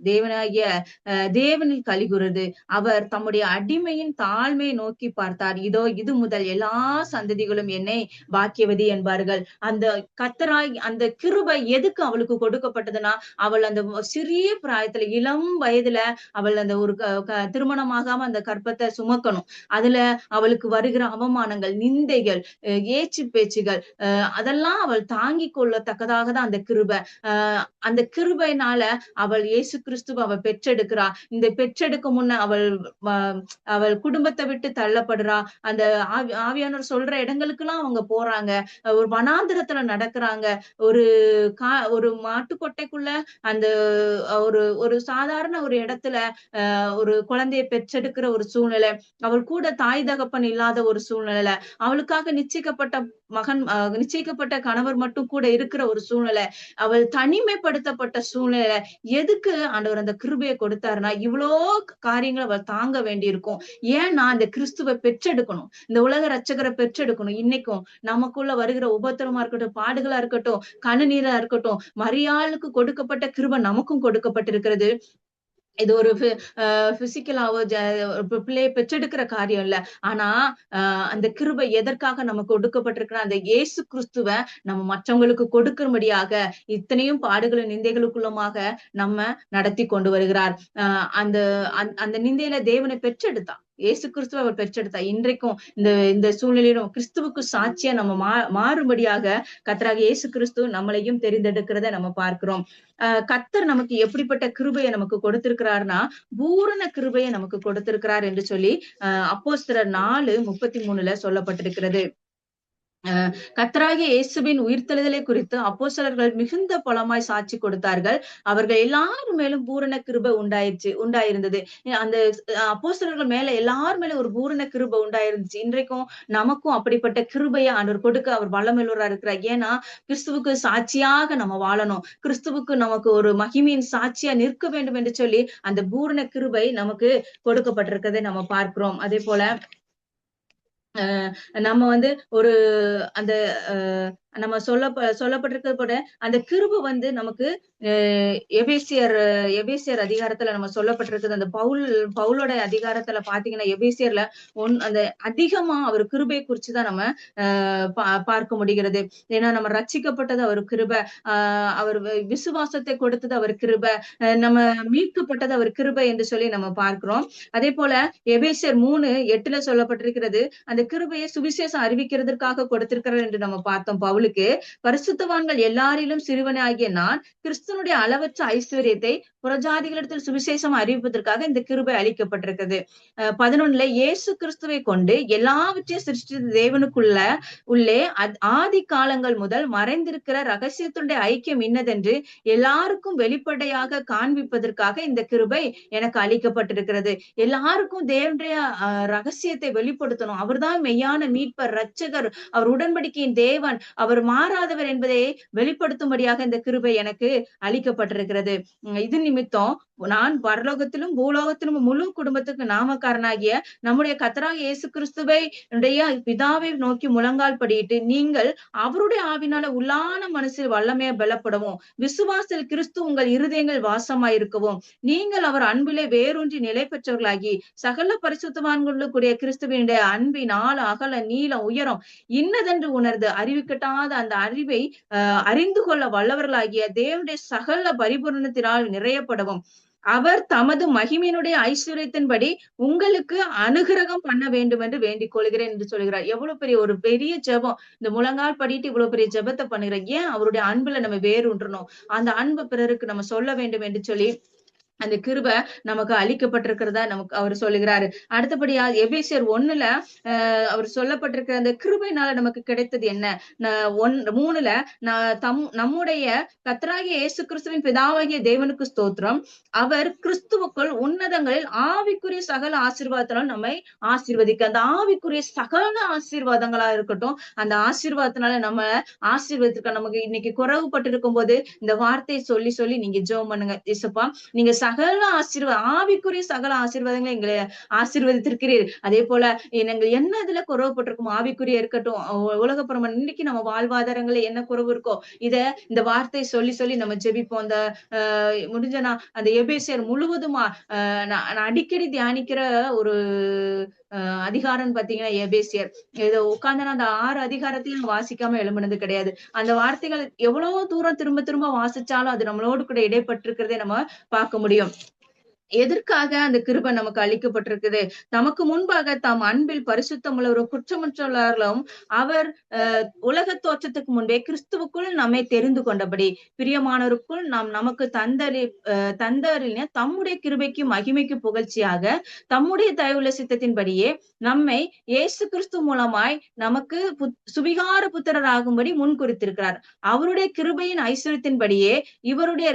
தேவனாகிய தேவனில் கலிகூறுது. அவர் தம்முடைய அடிமையின் தாழ்மையை நோக்கி பார்த்தார். இதோ இது முதல் எல்லா சந்ததிகளும் என்னை பாக்கியவதி என்பார்கள். அந்த கர்த்தராய் அந்த கிருபை எதுக்கு அவளுக்கு கொடுக்கப்பட்டதுன்னா, அவள் அந்த சிறிய பிராயத்துல இளம் வயதுல அவள் அந்த ஒரு திருமணமாகாம அந்த கற்பத்தை சுமக்கணும். அதுல அவளுக்கு வருகிற அவமானங்கள், நிந்தைகள், ஏச்சு பேச்சுகள் அதெல்லாம் அவள் தாங்கிக் கொள்ளத்தக்கதாக தான் அந்த கிருபை. அந்த கிருபையினால அவள் இயேசு கிறிஸ்துவ அவள் பெற்றெடுக்கிறா. இந்த பெற்றெடுக்க முன்ன அவள் குடும்பத்தை விட்டு தள்ளப்படுறா. அந்த ஆவியானவர் சொல்ற இடங்களுக்கு எல்லாம் அவங்க போறாங்க. ஒரு வனாந்திரத்துல நடக்கிறாங்க. ஒரு மாட்டுக்கொட்டைக்குள்ள அந்த ஒரு சாதாரண ஒரு இடத்துல ஒரு குழந்தையை பெற்றெடுக்கிற ஒரு சூழ்நிலை, அவள் கூட தாய் தகப்பன் இல்லாத ஒரு சூழ்நிலை, அவளுக்காக நிச்சயிக்கப்பட்ட கணவர் மட்டும் கூட இருக்கிற ஒரு சூழ்நிலை, அவள் தனிமைப்படுத்தப்பட்ட சூழ்நிலை. எதுக்கு ஆண்டவர் அந்த கிருபையை கொடுத்தாருன்னா, இவ்வளோ காரியங்களை அவள் தாங்க வேண்டியிருக்கும். ஏன்னா அந்த கிறிஸ்துவை பெற்றெடுக்கணும், இந்த உலக ரட்சகரை பெற்றெடுக்கணும். இன்னைக்கும் நமக்குள்ள வருகிற உபத்திரமா இருக்கட்டும், பாடுகளா இருக்கட்டும், கண்ணுநீரா இருக்கட்டும், மரியாளுக்கு கொடுக்கப்பட்ட கிருபை நமக்கும் கொடுக்கப்பட்டிருக்கிறது. இது ஒரு பிசிக்கலாவோ பிள்ளையை பெற்றெடுக்கிற காரியம் இல்ல. ஆனா அந்த கிருபை எதற்காக நமக்கு கொடுக்கப்பட்டிருக்கிற அந்த இயேசு கிறிஸ்துவ நம்ம மற்றவங்களுக்கு கொடுக்கும்படியாக இத்தனையும் பாடுகளும் நிந்தைகளுக்குள்ளமாக நம்ம நடத்தி கொண்டு வருகிறார். அந்த நிந்தையில தேவனை பெற்றெடுத்தான், இயேசு கிறிஸ்துவ அவர் பெற்றெடுத்தா. இன்றைக்கும் இந்த சூழ்நிலையிலும் கிறிஸ்துவுக்கு சாட்சியா நம்ம மாறும்படியாக கர்த்தராகிய இயேசு கிறிஸ்து நம்மளையும் தெரிந்தெடுக்கிறத நம்ம பார்க்கிறோம். கர்த்தர் நமக்கு எப்படிப்பட்ட கிருபையை நமக்கு கொடுத்திருக்கிறார்னா, பூரண கிருபையை நமக்கு கொடுத்திருக்கிறார் என்று சொல்லி அப்போஸ்தலர் 4:33 சொல்லப்பட்டிருக்கிறது. கர்த்தராகிய இயேசுவின் உயிர்த்தெழுதலை குறித்து அப்போஸ்தலர்கள் மிகுந்த பலமாய் சாட்சி கொடுத்தார்கள். அவர்கள் எல்லாரும் மேலும் பூரண கிருபை உண்டாயிருந்தது. அந்த அப்போஸ்தலர்கள் மேல எல்லாரும் மேல ஒரு பூரண கிருபை உண்டாயிருந்துச்சு. இன்றைக்கும் நமக்கும் அப்படிப்பட்ட கிருபையை ஆண்டவர் கொடுக்க அவர் வல்லமையுள்ளவரா இருக்கிறார். ஏன்னா கிறிஸ்துவுக்கு சாட்சியாக நம்ம வாழணும், கிறிஸ்துவுக்கு நமக்கு ஒரு மகிமையின் சாட்சியா நிற்க வேண்டும் என்று சொல்லி அந்த பூரண கிருபை நமக்கு கொடுக்கப்பட்டிருக்கிறதை நம்ம பார்க்கிறோம். அதே போல நம்ம ஒரு அந்த நம்ம சொல்லப்பட்டிருக்க கூட அந்த கிருபை நமக்கு எபேசியர் அதிகாரத்துல நம்ம சொல்லப்பட்டிருக்குது. அந்த பவுலோட அதிகாரத்துல பாத்தீங்கன்னா, எபேசியர்ல அந்த அதிகமா அவர் கிருபையை குறிச்சுதான் நம்ம பார்க்க முடிகிறது. ஏன்னா நம்ம ரட்சிக்கப்பட்டது அவர் கிருபை, அவர் விசுவாசத்தை கொடுத்தது அவர் கிருபை, நம்ம மீட்கப்பட்டது அவர் கிருபை என்று சொல்லி நம்ம பார்க்கிறோம். அதே போல எபேசியர் 3:8 சொல்லப்பட்டிருக்கிறது, அந்த கிருபையை சுவிசேஷம் அறிவிக்கிறதுக்காக கொடுத்திருக்கிறார் என்று நம்ம பார்த்தோம். பவுலுக்கு பரிசுத்தவான்கள் எல்லாரிலும் சிறுவனாகிய நான் கிறிஸ்துவனுடைய அளவற்ற ஐஸ்வர்யத்தை புறஜாதிகளிடத்தில் சுவிசேஷம் அறிவிப்பதற்காக இந்த கிருபை அளிக்கப்பட்டிருக்கிறது. 11 இயேசு கிறிஸ்துவை கொண்டு எல்லாவற்றையும் சிருஷ்டித்த தேவனுக்குள்ளே ஆதி காலங்கள் முதல் மறைந்திருக்கிற ரகசியத்துடைய ஐக்கியம் இன்னதென்று எல்லாருக்கும் வெளிப்படையாக காண்பிப்பதற்காக இந்த கிருபை எனக்கு அளிக்கப்பட்டிருக்கிறது. எல்லாருக்கும் தேவனுடைய ரகசியத்தை வெளிப்படுத்தணும். அவர்தான் மெய்யான மீட்பர், இரட்சகர், அவர் உடன்படிக்கையின் தேவன், அவர் மாறாதவர் என்பதை வெளிப்படுத்தும்படியாக இந்த கிருபை எனக்கு அளிக்கப்பட்டிருக்கிறது. இது நிமித்தம் நான் பரலோகத்திலும் பூலோகத்திலும் முழு குடும்பத்துக்கு நாமக்காரனாகிய நம்முடைய கர்த்தராகிய இயேசு கிறிஸ்துவை பிதாவை நோக்கி முழங்கால் படியிட்டு, நீங்கள் அவருடைய ஆவினால உள்ளான மனசில் வல்லமையா பலப்படவும், விசுவாசத்தில் கிறிஸ்து உங்கள் இருதயங்கள் வாசமாயிருக்கவும், நீங்கள் அவர் அன்பிலே வேரூன்றி நிலை பெற்றவர்களாகி சகல பரிசுத்தவான்களுக்குரிய கிறிஸ்துவனுடைய அன்பின் ஆழ அகல நீளம் உயரம் இன்னதென்று உணர்ந்து அறிவிக்கட்டாத அந்த அறிவை அறிந்து கொள்ள வல்லவர்களாகிய தேவனுடைய சகல பரிபூரணத்தினால் நிறையப்படவும், அவர் தமது மகிமையினுடைய ஐஸ்வர்யத்தின்படி உங்களுக்கு அனுகிரகம் பண்ண வேண்டும் என்று வேண்டிக் கொள்கிறேன் என்று சொல்கிறார். எவ்வளவு பெரிய ஒரு பெரிய ஜெபம். இந்த முழங்கால் படிட்டு இவ்வளவு பெரிய ஜெபத்தை பண்ணுகிறேன். ஏன்? அவருடைய அன்புல நம்ம வேரூன்றணும். அந்த அன்பு பிறருக்கு நம்ம சொல்ல வேண்டும் என்று சொல்லி அந்த கிருபை நமக்கு அளிக்கப்பட்டிருக்கிறதா நமக்கு அவர் சொல்லுகிறாரு. அடுத்தபடியா எபேசியர் 1ல அவர் சொல்லப்பட்டிருக்கிற அந்த கிருபையினால நமக்கு கிடைத்தது என்ன? 3ல நம்முடைய கர்த்தராகிய இயேசு கிறிஸ்துவின் பிதாவாகிய தேவனுக்கு ஸ்தோத்திரம். அவர் கிறிஸ்துவுக்குள் உன்னதங்களில் ஆவிக்குரிய சகல ஆசீர்வாதத்தினால் நம்மை ஆசீர்வதிக்க. அந்த ஆவிக்குரிய சகல ஆசீர்வாதங்களா இருக்கட்டும், அந்த ஆசீர்வாதத்தினால நம்ம ஆசீர்வதிக்க. நமக்கு இன்னைக்கு குறைவுபட்டிருக்கும் போது இந்த வார்த்தையை சொல்லி சொல்லி நீங்க ஜெபம் பண்ணுங்க. இயேசுப்பா, நீங்க சகல ஆவிக்குரிய சகல ஆசீர்வாதங்களை எங்களை ஆசீர்வதித்திருக்கிறீர். அதே போல நாங்கள் என்ன இதுல குறைவுபட்டிருக்கோம், ஆவிக்குரிய இருக்கட்டும், உலகப்புறம் இன்னைக்கு நம்ம வாழ்வாதாரங்கள என்ன குறைவு இருக்கோ இந்த வார்த்தையை சொல்லி சொல்லி நம்ம ஜெபிப்போம். அந்த முடிஞ்சனா அந்த எபேசியர் முழுவதுமா நான் அடிக்கடி தியானிக்கிற ஒரு அதிகாரம் பாத்தீங்கன்னா எபேசியர். ஏதோ உட்கார்ந்து அந்த 6 அதிகாரத்தையும் வாசிக்காம எழும்பினது கிடையாது. அந்த வார்த்தைகள் எவ்வளவு தூரம் திரும்ப திரும்ப வாசிச்சாலும் அது நம்மளோடு கூட இடைப்பட்டிருக்கிறதே நம்ம பார்க்க முடியும். எதற்காக அந்த கிருபை நமக்கு அளிக்கப்பட்டிருக்குது? நமக்கு முன்பாக தாம் அன்பில் பரிசுத்தமுள்ளவரும் குற்றமற்றவர்களும் அவர் உலக தோற்றத்துக்கு முன்பே கிறிஸ்துவுக்குள் நம்மை தெரிந்து கொண்டபடி பிரியமானவருக்குள் நாம் நமக்கு தந்தறின தம்முடைய கிருபைக்கு மகிமைக்கு புகழ்ச்சியாக தம்முடைய தயவுள்ள சித்தத்தின்படியே நம்மை இயேசு கிறிஸ்து மூலமாய் நமக்கு சுவிகார புத்திரராகும்படி முன் குறித்திருக்கிறார். அவருடைய கிருபையின் ஐஸ்வர்யத்தின்படியே இவருடைய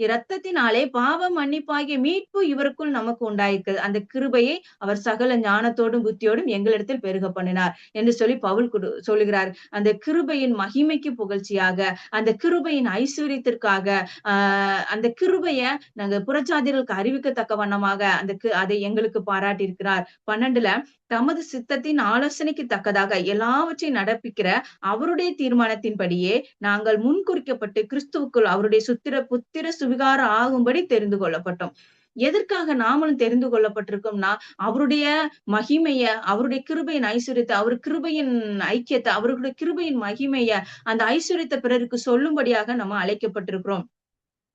இரத்தத்தினாலே பாவ மன்னிப்பாகிய மீட்பு இவருக்குள் நமக்கு உண்டாயிருக்கு. அந்த கிருபையை அவர் சகல ஞானத்தோடும் புத்தியோடும் எங்களிடத்தில் பெருக பண்ணினார் என்று சொல்லி பவுல் சொல்லுகிறார். அந்த கிருபையின் மகிமைக்கு புகழ்ச்சியாக, அந்த கிருபையின் ஐஸ்வர்யத்திற்காக, அந்த கிருபைய நாங்க புறஜாதிகளுக்கு அறிவிக்கத்தக்க வண்ணமாக அதை எங்களுக்கு பாராட்டி இருக்கிறார். 12ல தமது சித்தத்தின் ஆலோசனைக்கு தக்கதாக எல்லாவற்றையும் நடப்பிக்கிற அவருடைய தீர்மானத்தின்படியே நாங்கள் முன்குறிக்கப்பட்டு கிறிஸ்துவுக்குள் அவருடைய புத்திர சுவிகாரம் ஆகும்படி தெரிந்து கொள்ளப்பட்டோம். எதற்காக நாமளும் தெரிந்து கொள்ளப்பட்டிருக்கோம்னா, அவருடைய மகிமைய, அவருடைய கிருபையின் ஐஸ்வர்யத்தை, அவர் கிருபையின் ஐக்கியத்தை, அவருடைய கிருபையின் மகிமைய, அந்த ஐஸ்வர்யத்தை பிறருக்கு சொல்லும்படியாக நம்ம அழைக்கப்பட்டிருக்கிறோம்.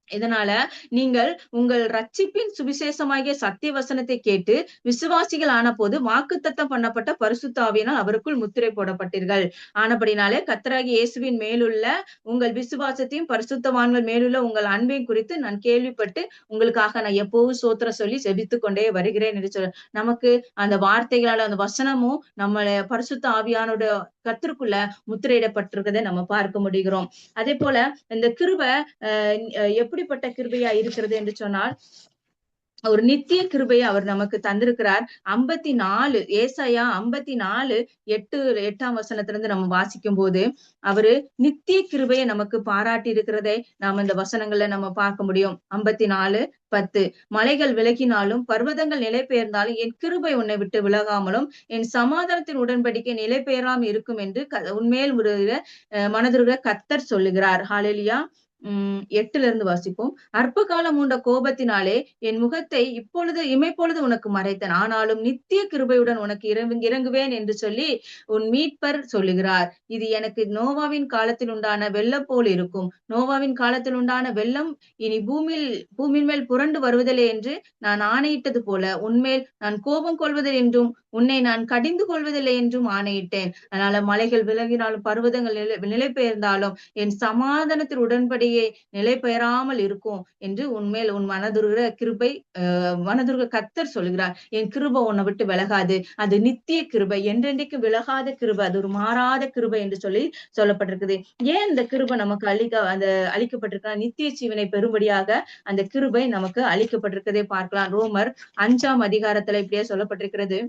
இதனால நீங்கள் உங்கள் ரட்சிப்பின் சுவிசேஷமாகிய சத்திய வசனத்தை கேட்டு விசுவாசிகள் ஆன போது வாக்குத்தத்தம் பண்ணப்பட்ட பரிசுத்த ஆவியினால் அவருக்குள் முத்திரை போடப்பட்டீர்கள். ஆனபடினாலே கர்த்தராகிய இயேசுவின் மேலுள்ள உங்கள் விசுவாசத்தையும் பரிசுத்தவான்கள் மேலுள்ள உங்கள் அன்பையும் குறித்து நான் கேள்விப்பட்டு உங்களுக்காக நான் எப்போவும் சோத்திரம் சொல்லி செபித்துக் கொண்டே வருகிறேன் என்று சொல்ல, நமக்கு அந்த வார்த்தைகளால அந்த வசனமும் நம்மள பரிசுத்த ஆவியானோட கர்த்தருக்குள்ள முத்திரையிடப்பட்டிருக்கிறதை நம்ம பார்க்க முடிகிறோம். அதே போல இந்த கிருபை எப்படிப்பட்ட கிருபையா இருக்கிறது என்று சொன்னால், ஒரு நித்திய கிருபையை அவர் நமக்கு தந்திருக்கிறார். 54 ஏசாயா 54:8ஆம் வசனத்திலிருந்து நம்ம வாசிக்கும் போது அவரு நித்திய கிருபையை நமக்கு பாராட்டி இருக்கிறதை நாம இந்த வசனங்கள்ல நம்ம பார்க்க முடியும். 54:10 மலைகள் விலகினாலும் பர்வதங்கள் நிலை பெயர்ந்தாலும் என் கிருபை உன்னை விட்டு விலகாமலும் என் சமாதானத்தின் உடன்படிக்கை நிலை பெயராமல் இருக்கும் என்று உண்மையில் மனதுருக கர்த்தர் சொல்லுகிறார். ஹல்லேலூயா. 8ல இருந்து வாசிப்போம். அற்ப காலம் உண்ட கோபத்தினாலே என் முகத்தை இமைப்பொழுது உனக்கு மறைத்தேன், ஆனாலும் நித்திய கிருபையுடன் உனக்கு இறங்குவேன் என்று சொல்லி உன் மீட்பர் சொல்லுகிறார். இது எனக்கு நோவாவின் காலத்தில் உண்டான வெள்ளம் போல் இருக்கும். நோவாவின் காலத்தில் உண்டான வெள்ளம் இனி பூமியின் மேல் புரண்டு வருவதில்லை என்று நான் ஆணையிட்டது போல உன்மேல் நான் கோபம் கொள்வதில்லை என்றும் உன்னை நான் கடிந்து கொள்வதில்லை என்றும் ஆணையிட்டேன். அதனால மலைகள் விலகினாலும் பர்வதங்கள் நிலை பெயர்ந்தாலும் என் சமாதானத்தின் உடன்படியை நிலை பெயராமல் இருக்கும் என்று உன்மேல் உன் மனதுருக கர்த்தர் சொல்கிறார். என் கிருபை உன்னை விட்டு விலகாது, அது நித்திய கிருபை, என்றென்றைக்கும் விலகாத கிருபை, அது ஒரு மாறாத கிருபை என்று சொல்லி சொல்லப்பட்டிருக்குது. ஏன் இந்த கிருபை நமக்கு அளிக்கப்பட்டிருக்க? நித்திய ஜீவனை பெறும்படியாக அந்த கிருபை நமக்கு அளிக்கப்பட்டிருக்கதை பார்க்கலாம். ரோமர் 5ஆம் அதிகாரத்துல இப்படியே சொல்லப்பட்டிருக்கிறது.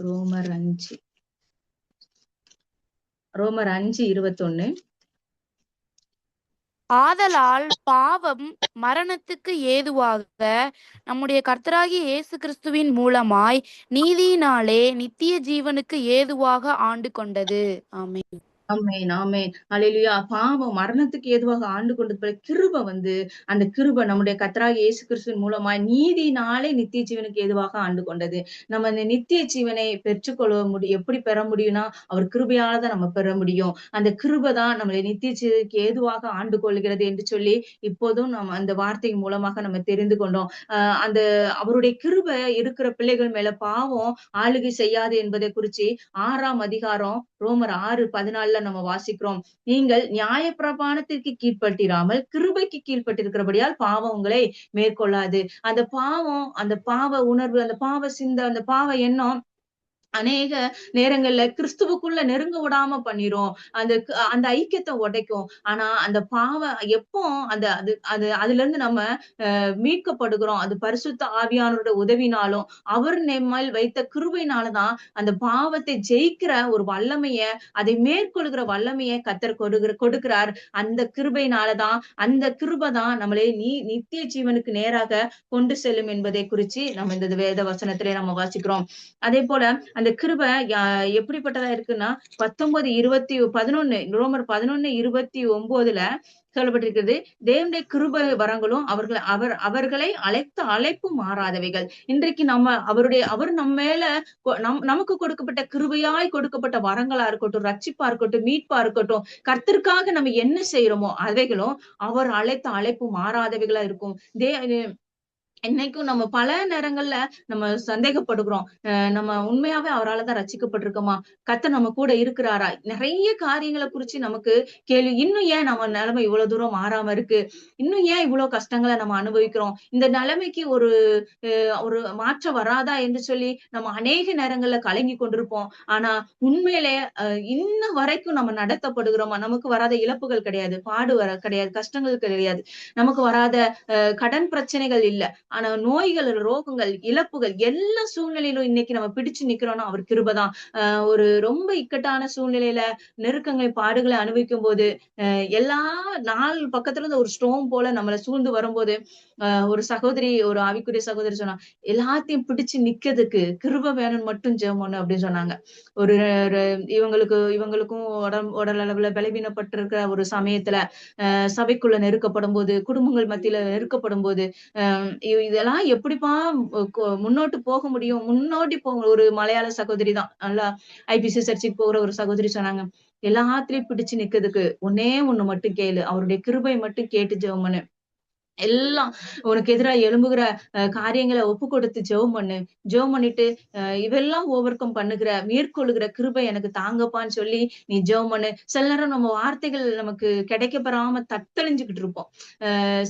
ரோமர் 5:21 ஆதலால் பாவம் மரணத்துக்கு ஏதுவாக நம்முடைய கர்த்தராகிய இயேசு கிறிஸ்துவின் மூலமாய் நீதியினாலே நித்திய ஜீவனுக்கு ஏதுவாக ஆண்டு கொண்டது. ஆமென். ஆமென், ஆமென். அல்லேலூயா. பாவம் மரணத்துக்கு ஏதுவாக ஆண்டு கொண்டது போல கிருபை அந்த கிருபை நம்முடைய கர்த்தராகிய இயேசு கிறிஸ்துவின் மூலமாய் நீதியினாலே நித்திய ஜீவனுக்கு ஏதுவாக ஆண்டு கொண்டது. நம்ம அந்த நித்திய ஜீவனை பெற்றுக்கொள்ள எப்படி பெற முடியும்னா, அவர் கிருபையால தான் நம்ம பெற முடியும். அந்த கிருபை தான் நம்மளை நித்திய ஜீவனுக்கு ஏதுவாக ஆண்டு கொள்கிறது என்று சொல்லி, இப்போதும் நம்ம அந்த வார்த்தையின் மூலமாக நம்ம தெரிந்து கொண்டோம். அந்த அவருடைய கிருபை இருக்கிற பிள்ளைகள் மேல பாவம் ஆளுகை செய்யாது என்பதை குறிச்சு 6ஆம் அதிகாரம் ரோமர் 6:14 நம்ம வாசிக்கிறோம். நீங்கள் நியாயப்பிரமாணத்திற்கு கீழ்ப்பட்டிராமல் கிருபைக்கு கீழ்ப்பட்டிருக்கிறபடியால் பாவம் உங்களை மேற்கொள்ளாது. அந்த பாவ உணர்வு, அந்த பாவ சிந்தை, அந்த பாவ எண்ணம் அநேக நேரங்கள்ல கிறிஸ்துவுக்குள்ள நெருங்க விடாம பண்ணிரும். அந்த ஐக்கியத்தை உடைக்கும். ஆனா அந்த எப்போ அந்த அது அது அதுல இருந்து நம்ம மீட்கப்படுகிறோம். அது பரிசுத்த ஆவியானவருடைய உதவினாலும், அவர் நம்மேல் வைத்த கிருபையினாலதான் அந்த பாவத்தை ஜெயிக்கிற ஒரு வல்லமைய, அதை மேற்கொள்கிற வல்லமைய கர்த்தர் கொடுக்கிறார். அந்த கிருபை தான் நம்மளை நித்திய ஜீவனுக்கு நேராக கொண்டு செல்லும் என்பதை குறிச்சு நம்ம இந்த வேத வசனத்திலே நம்ம வாசிக்கிறோம். அதே போல அந்த கிருபை எப்படிப்பட்டதா இருக்குன்னா 11 ரோமர் 11:29 சொல்லப்பட்டிருக்கிறது. தேவனுடைய கிருபை வரங்களும் அவர்களை அழைத்த அழைப்பு மாறாதவைகள். இன்றைக்கு அவர் நம்ம மேல நமக்கு கொடுக்கப்பட்ட கிருபையாய் கொடுக்கப்பட்ட வரங்களா இருக்கட்டும், ரட்சிப்பா இருக்கட்டும், மீட்பா இருக்கட்டும், கர்த்தருக்காக நம்ம என்ன செய்யறோமோ அவைகளும் அவர் அழைத்த அழைப்பு மாறாதவைகளா இருக்கும். இன்னைக்கும் நம்ம பல நேரங்கள்ல நம்ம சந்தேகப்படுகிறோம். நம்ம உண்மையாவே அவராலதான் ரட்சிக்கப்பட்டிருக்கோமா? கர்த்தர் நம்ம கூட இருக்கிறாரா? நிறைய காரியங்களை குறிச்சு நமக்கு கேள்வி. இன்னும் ஏன் நம்ம நிலைமை இவ்வளவு தூரம் மாறாம இருக்கு? இன்னும் ஏன் இவ்வளவு கஷ்டங்களை நம்ம அனுபவிக்கிறோம்? இந்த நிலைமைக்கு ஒரு மாற்றம் வராதா என்று சொல்லி நம்ம அநேக நேரங்கள்ல கலங்கி கொண்டிருப்போம். ஆனா உண்மையிலே இன்ன வரைக்கும் நம்ம நடத்தப்படுகிறோமா? நமக்கு வராத இழப்புகள் கிடையாது, கிடையாது, கஷ்டங்கள் கிடையாது, நமக்கு வராத கடன் பிரச்சனைகள் இல்ல. ஆனா நோய்கள், ரோகங்கள், இழப்புகள் எல்லா சூழ்நிலையிலும் இன்னைக்கு நம்ம பிடிச்சு நிக்கிறோம்னா அவர் கிருபைதான். ஒரு ரொம்ப இக்கட்டான சூழ்நிலையில நெருக்கங்களை, பாடுகளை அனுபவிக்கும் போது எல்லா பக்கத்துல இருந்து ஒரு ஸ்டோம் போல நம்மளை சூழ்ந்து வரும்போது ஒரு ஆவிக்குரிய சகோதரி சொன்னா, எல்லாத்தையும் பிடிச்சு நிக்கிறதுக்கு கிருபை வேணும்னு மட்டும் ஜெபம் பண்ணு அப்படின்னு சொன்னாங்க. ஒரு இவங்களுக்கும் உடல் அளவுல பலவீனப்பட்டிருக்கிற ஒரு சமயத்துல சபைக்குள்ள நெருக்கப்படும் போது, குடும்பங்கள் மத்தியில நெருக்கப்படும் போது இதெல்லாம் எப்படிப்பா முன்னோட்டு போக ஒரு மலையாள சகோதரி தான், நல்லா ஐபிசி சர்ச்சுக்கு போகிற ஒரு சகோதரி சொன்னாங்க, எல்லாத்திலயும் பிடிச்சு நிக்கிறதுக்கு ஒண்ணே ஒண்ணு மட்டும் கேளு, அவருடைய கிருபை மட்டும் கேட்டு ஜெபம் பண்ணு. எல்லாம் உனக்கு எதிராக எழும்புகிற காரியங்களை ஒப்பு கொடுத்து ஜெபம் பண்ணு. ஜெபம் பண்ணிட்டு இவெல்லாம் ஓவர் கம் மேற்கொள்ளுகிற கிருபை எனக்கு தாங்கப்பான்னு சொல்லி நீ ஜெபம் பண்ணு. சில நேரம் நம்ம வார்த்தைகள் நமக்கு கிடைக்க பெறாம தத்தளிஞ்சுக்கிட்டு இருப்போம்.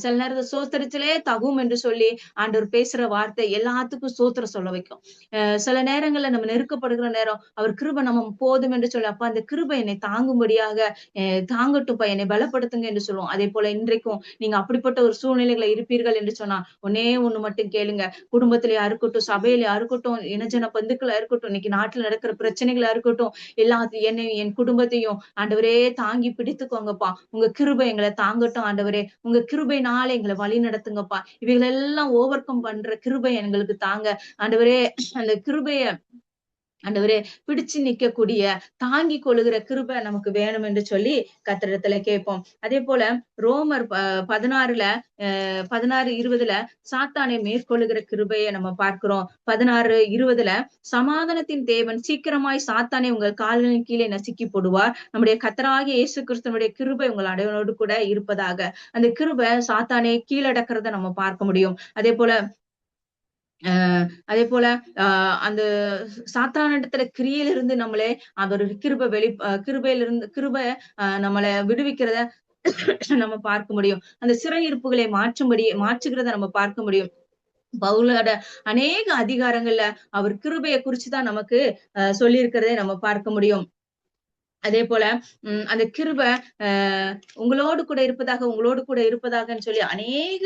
சில நேரத்தை சோத்தரிச்சலே தகும் என்று சொல்லி ஆண்டவர் பேசுற வார்த்தை எல்லாத்துக்கும் சோத்திரம் சொல்ல வைக்கும். சில நேரங்கள்ல நம்ம நெருக்கப்படுகிற நேரம் அவர் கிருபை நம்ம போதும் என்று சொல்லி, அப்ப அந்த கிருபை என்னை தாங்கும்படியாக தாங்கட்டும்ப்பா, என்னை பலப்படுத்துங்க என்று சொல்லுவோம். அதே போல இன்றைக்கும் நீங்க அப்படிப்பட்ட ஒரு சூழ்நிலைகளை இருப்பீர்கள் என்று சொன்னா ஒன்னே ஒண்ணு மட்டும் கேளுங்க. குடும்பத்திலயா இருக்கட்டும், சபையிலயா இருக்கட்டும், இனஜன பந்துக்களா இருக்கட்டும், இன்னைக்கு நாட்டுல நடக்கிற பிரச்சனைகளா இருக்கட்டும், எல்லாத்தையும் என் குடும்பத்தையும் ஆண்டவரே தாங்கி பிடித்துக்கோங்கப்பா. உங்க கிருபை எங்களை தாங்கட்டும் ஆண்டவரே. உங்க கிருபைனால எங்களை வழி நடத்துங்கப்பா. இவைகள் எல்லாம் ஓவர் கம் பண்ற கிருபை எங்களுக்கு தாங்க ஆண்டவரே. அந்த கிருபைய ஆண்டவரே பிடிச்சு நிக்கக்கூடிய, தாங்கி கொள்ளுகிற கிருபை நமக்கு வேணும் என்று சொல்லி கர்த்தரிடத்துல கேட்போம். அதே போல ரோமர் 16:20 சாத்தானை மேற்கொள்ளுகிற கிருபையை நம்ம பார்க்கிறோம். 16:20 சமாதானத்தின் தேவன் சீக்கிரமாய் சாத்தானை உங்கள் கால்களின் கீழே நசுக்கி போடுவார். நம்முடைய கர்த்தராகிய இயேசு கிறிஸ்துவனுடைய கிருபை உங்கள் அடைவனோடு கூட இருப்பதாக. அந்த கிருபை சாத்தானை கீழடக்கிறத நம்ம பார்க்க முடியும். அதே போல அந்த சாத்தானிடத்துல கிரியையிலிருந்து நம்மளே அவர் கிருபை நம்மளை விடுவிக்கிறத நம்ம பார்க்க முடியும். அந்த சிறையிருப்புகளை மாற்றுகிறத நம்ம பார்க்க முடியும். பவுலோட அநேக அதிகாரங்கள்ல அவர் கிருபையை குறிச்சுதான் நமக்கு சொல்லி இருக்கிறதை நம்ம பார்க்க முடியும். அதே போல அந்த கிருபை உங்களோடு கூட இருப்பதாகன்னு சொல்லி அநேக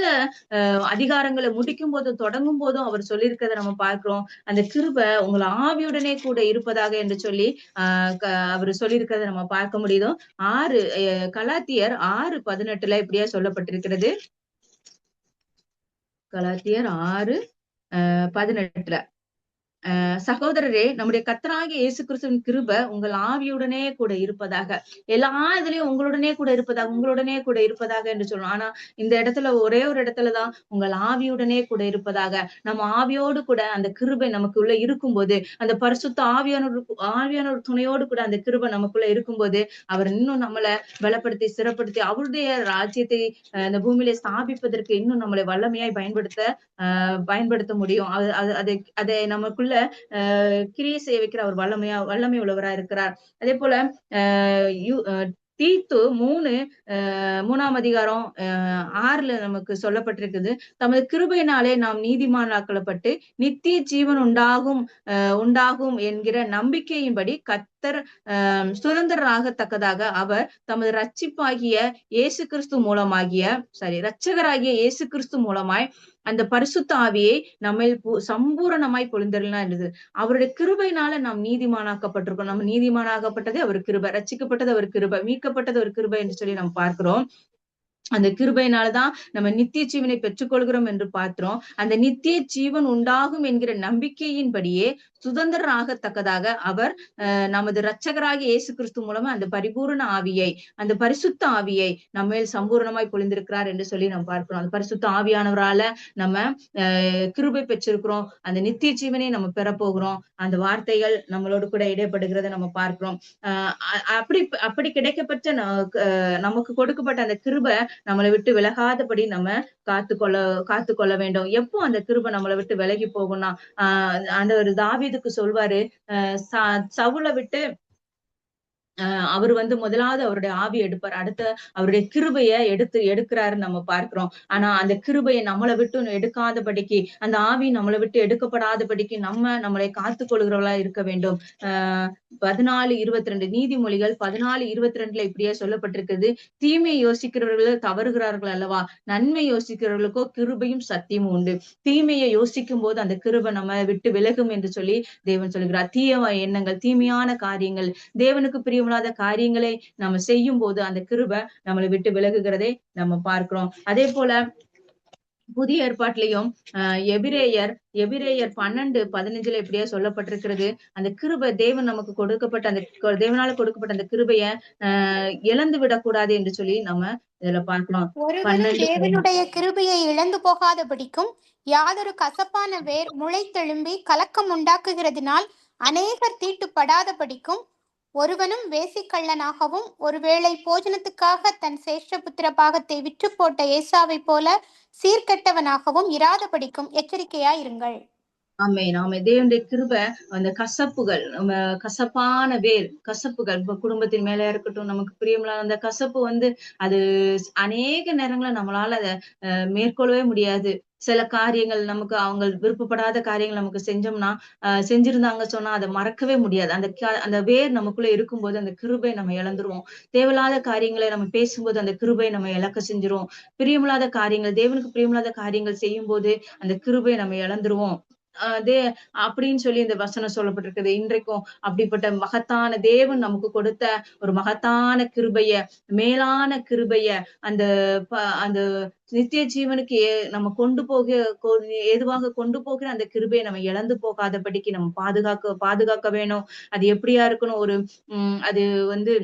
அதிகாரங்களை முடிக்கும் போதும் தொடங்கும் போதும் அவர் சொல்லியிருக்கிறத நம்ம பார்க்கிறோம். அந்த கிருபை உங்களை ஆவியுடனே கூட இருப்பதாக என்று சொல்லி அவர் சொல்லியிருக்கிறத நம்ம பார்க்க முடியுதோ. கலாத்தியர் 6:18 இப்படியா சொல்லப்பட்டிருக்கிறது. கலாத்தியர் 6:18 சகோதரரே, நம்முடைய கர்த்தராகிய இயேசு கிறிஸ்துவின் கிருபை உங்கள் ஆவியுடனே கூட இருப்பதாக. எல்லா இதுலயும் உங்களுடனே கூட இருப்பதாக, உங்களுடனே கூட இருப்பதாக என்று சொல்லணும். ஆனா இந்த இடத்துல ஒரே ஒரு இடத்துலதான் உங்கள் ஆவியுடனே கூட இருப்பதாக. நம்ம ஆவியோடு கூட அந்த கிருபை நமக்குள்ள இருக்கும்போது, அந்த பரிசுத்த ஆவியானோர் துணையோடு கூட அந்த கிருபை நமக்குள்ள இருக்கும்போது, அவர் இன்னும் நம்மளை பலப்படுத்தி சிறப்படுத்தி அவருடைய ராஜ்யத்தை இந்த பூமியில ஸ்தாபிப்பதற்கு இன்னும் நம்மளை வல்லமையாய் பயன்படுத்த முடியும். அதை நமக்குள்ள கிரியை செய்ய வைக்கிற அவர் வல்லமை உள்ளவரா இருக்கிறார். அதே போல தீத்து 3 அதிகாரம் 6 நமக்கு சொல்லப்பட்டிருக்குது. தமது கிருபையினாலே நாம் நீதிமானாக்கப்பட்டு நித்திய ஜீவன் உண்டாகும் என்கிற நம்பிக்கையின்படி கர்த்தர் சுதந்திரராகத்தக்கதாக அவர் தமது இரட்சகராகிய இயேசு கிறிஸ்து மூலமாய் அந்த பரிசுத்த ஆவியை நம்ம சம்பூரணமாய் பொழிந்தருளினார் என்றது. அவருடைய கிருபையினால நாம் நீதிமானாக்கப்பட்டிருக்கோம். நம்ம நீதிமானாக்கப்பட்டது அவர் கிருபை, ரட்சிக்கப்பட்டது அவர் கிருபை, மீட்கப்பட்டது ஒரு கிருபை என்று சொல்லி நம்ம பார்க்கிறோம். அந்த கிருபையினாலதான் நம்ம நித்திய ஜீவனை பெற்றுக்கொள்கிறோம் என்று பார்க்கிறோம். அந்த நித்திய ஜீவன் உண்டாகும் என்கிற நம்பிக்கையின்படியே சுதந்திரராகத்தக்கதாக அவர் நமது இரட்சகராகிய இயேசு கிறிஸ்து மூலமா அந்த பரிபூரண ஆவியை, அந்த பரிசுத்த ஆவியை நம்ம சம்பூர்ணமாய் பொழிந்திருக்கிறார் என்று சொல்லி நம்ம பார்க்கிறோம். அந்த பரிசுத்த ஆவியானவரால நம்ம கிருபை பெற்றிருக்கிறோம். அந்த நித்திய ஜீவனை நம்ம பெறப்போகிறோம். அந்த வார்த்தைகள் நம்மளோடு கூட இடைப்படுகிறத நம்ம பார்க்கிறோம். அப்படி கிடைக்கப்பட்ட நமக்கு கொடுக்கப்பட்ட அந்த கிருபை நம்மளை விட்டு விலகாதபடி நம்ம காத்துக்கொள்ள வேண்டும். எப்போ அந்த கிருபை நம்மளை விட்டு விலகி போகும்னா, ஆண்டவர் தாவீதுக்கு சொல்வாரு, சவுலை விட்டு அவர் முதலாவது அவருடைய ஆவி எடுப்பார், அடுத்த அவருடைய கிருபைய எடுக்கிறாருன்னு நம்ம பார்க்கிறோம். ஆனா அந்த கிருபையை நம்மளை விட்டு எடுக்காதபடிக்கு, அந்த ஆவி நம்மளை விட்டு எடுக்கப்படாதபடிக்கு நம்மளை காத்துக்கொள்கிறவர்களா இருக்க வேண்டும். 14:22 நீதிமொழிகள் 14:22 இப்படியே சொல்லப்பட்டிருக்கிறது. தீமை யோசிக்கிறவர்கள் தவறுகிறார்கள் அல்லவா, நன்மை யோசிக்கிறவர்களுக்கோ கிருபையும் சத்தியமும் உண்டு. தீமையை யோசிக்கும் போது அந்த கிருபை நம்ம விட்டு விலகும் என்று சொல்லி தேவன் சொல்கிறார். தீய எண்ணங்கள், தீமையான காரியங்கள், தேவனுக்கு பிரியமில்லாத காரியங்களை நம்ம செய்யும் போது அந்த கிருபை நம்மளை விட்டு விலகுகிறதை நம்ம பார்க்கிறோம். அதே போல புதிய ஏற்பாட்டிலையும் எபிரேயர் 12:15 இப்படியே சொல்லப்பட்டிருக்கிறது. அந்த கிருபை தேவன் நமக்கு கொடுக்கப்பட்ட அந்த தேவனால கொடுக்கப்பட்ட அந்த கிருபைய இழந்து விடக்கூடாது என்று சொல்லி நம்ம இதுல பார்க்கலாம். தேவனுடைய கிருபையை இழந்து போகாதபடிக்கும் யாதொரு கசப்பான வேர் முளைத்தெழும்பி கலக்கம் உண்டாக்குகிறதுனால் அநேகர் தீட்டுப்படாதபடிக்கும் ஒருவனும் வேசிக்கள்ளனாகவும் ஒருவேளை போஜனத்துக்காக தன் சேஷ்டபுத்திர பாகத்தை விற்று போட்ட ஏசாவை போல சீர்கெட்டவனாகவும் இராதபடிக்கும் எச்சரிக்கையாயிருங்கள். ஆமென். தேவனுடைய கிருபை அந்த கசப்பான வேர், கசப்புகள் குடும்பத்தின் மேல இருக்கட்டும், நமக்கு பிரியமில்லாத அந்த கசப்பு அது அநேக நேரங்கள நம்மளால அதை மேற்கொள்ளவே முடியாது. சில காரியங்கள் நமக்கு அவங்க விருப்பப்படாத காரியங்கள் நமக்கு செஞ்சிருந்தாங்க சொன்னா அதை மறக்கவே முடியாது. அந்த வேர் நமக்குள்ள இருக்கும்போது அந்த கிருபை நம்ம இழந்துருவோம். தேவையில்லாத காரியங்களை நம்ம பேசும்போது அந்த கிருபை நம்ம இழக்க செஞ்சிருவோம். பிரியமில்லாத காரியங்கள், தேவனுக்கு பிரியமில்லாத காரியங்கள் செய்யும் போது அந்த கிருபை நம்ம இழந்துருவோம். அப்படின்னு சொல்லி இந்த வசனம் சொல்லப்பட்டிருக்குது. இன்றைக்கும் அப்படிப்பட்ட மகத்தான தேவன் நமக்கு கொடுத்த ஒரு மகத்தான கிருபைய, மேலான கிருபைய, அந்த நித்திய ஜீவனுக்கு நம்ம ஏதுவாக கொண்டு போகிற அந்த கிருபையை நம்ம இழந்து போகாதபடிக்கு நம்ம பாதுகாக்க வேணும். அது எப்படியா இருக்கணும், அது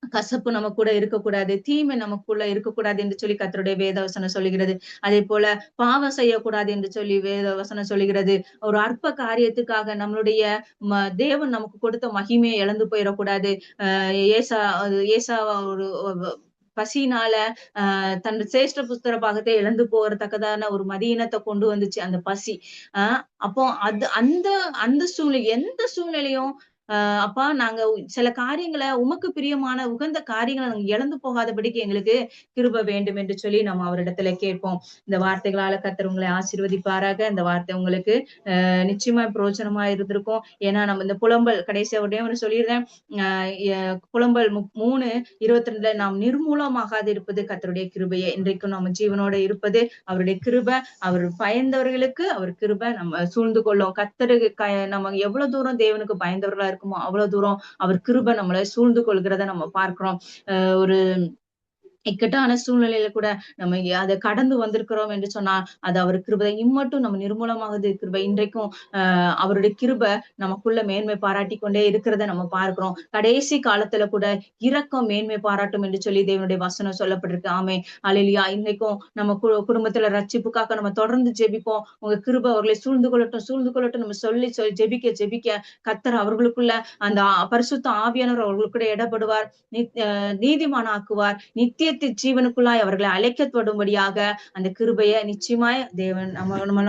கசப்பு நம்ம கூட இருக்கக்கூடாது, தீமை நமக்குள்ள இருக்கக்கூடாது என்று சொல்லி கர்த்தருடைய வேதவசனம் சொல்லுகிறது. அதே போல பாவம் செய்யக்கூடாது என்று சொல்லி வேதவசனம் சொல்லுகிறது. ஒரு அற்ப காரியத்துக்காக நம்மளுடைய தேவன் நமக்கு கொடுத்த மகிமையை இழந்து போயிடக்கூடாது. ஏசா ஒரு பசினால தன் சேஷ்ட புஸ்தர பாகத்தை இழந்து போறதுக்கதான ஒரு மதியினத்தை கொண்டு வந்துச்சு அந்த பசி. அப்போ அந்த சூழ்நிலை, எந்த சூழ்நிலையும் அப்பா நாங்க சில காரியங்களை உமக்கு பிரியமான உகந்த காரியங்களை நாங்க இழந்து போகாதபடிக்கு எங்களுக்கு கிருபை வேண்டும் என்று சொல்லி நம்ம அவரிடத்துல கேட்போம். இந்த வார்த்தைகளால கர்த்தர் உங்களை ஆசீர்வதிப்பாராக. இந்த வார்த்தை உங்களுக்கு நிச்சயமா பிரயோஜனமா இருந்திருக்கும். ஏன்னா நம்ம இந்த புலம்பல் கடைசியா உடனே சொல்லிடுறேன், புலம்பல் 3:22 நாம் நிர்மூலமாகாது இருப்பது கர்த்தருடைய கிருபையை. இன்றைக்கும் நம்ம ஜீவனோட இருப்பது அவருடைய கிருபை. அவர் பயந்தவர்களுக்கு அவர் கிருபை நம்ம சூழ்ந்து கொள்ளும். கர்த்தருக்கு நம்ம எவ்வளவு தூரம் தேவனுக்கு பயந்தவர்களா இருக்குமோ அவ்வளவு தூரம் அவர் கிருபை நம்மளை சூழ்ந்து கொள்கிறத நம்ம பார்க்கிறோம். ஒரு இக்கட்டான சூழ்நிலையில கூட நம்ம அதை கடந்து வந்திருக்கிறோம் என்று சொன்னால் அது அவர் கிருபை. இம்மட்டும் நம்ம நிர்மூலமாகுது கிருபை. இன்றைக்கும் அவருடைய கிருபை நமக்குள்ள மேன்மை பாராட்டி கொண்டே இருக்கிறத நம்ம பார்க்கிறோம். கடைசி காலத்துல கூட இரக்கம் மேன்மை பாராட்டும் என்று சொல்லி தேவனுடைய வசனம் சொல்லப்பட்டிருக்கு. ஆமே, அல்லேலூயா. இன்னைக்கும் நம்ம குடும்பத்துல ரட்சிப்புக்காக நம்ம தொடர்ந்து ஜெபிப்போம். உங்க கிருபை அவர்களை சூழ்ந்து கொள்ளட்டும் நம்ம சொல்லி ஜெபிக்க கர்த்தர் அவர்களுக்குள்ள அந்த பரிசுத்த ஆவியானவர் அவர்களுக்குள்ள இடப்படுவார், நீதிமான் ஆக்குவார், நித்திய ஜீவனுக்குள்ளாய் அவர்களை அழைக்கப்படும்படியாக அந்த கிருபையை நிச்சயமாய் தேவன்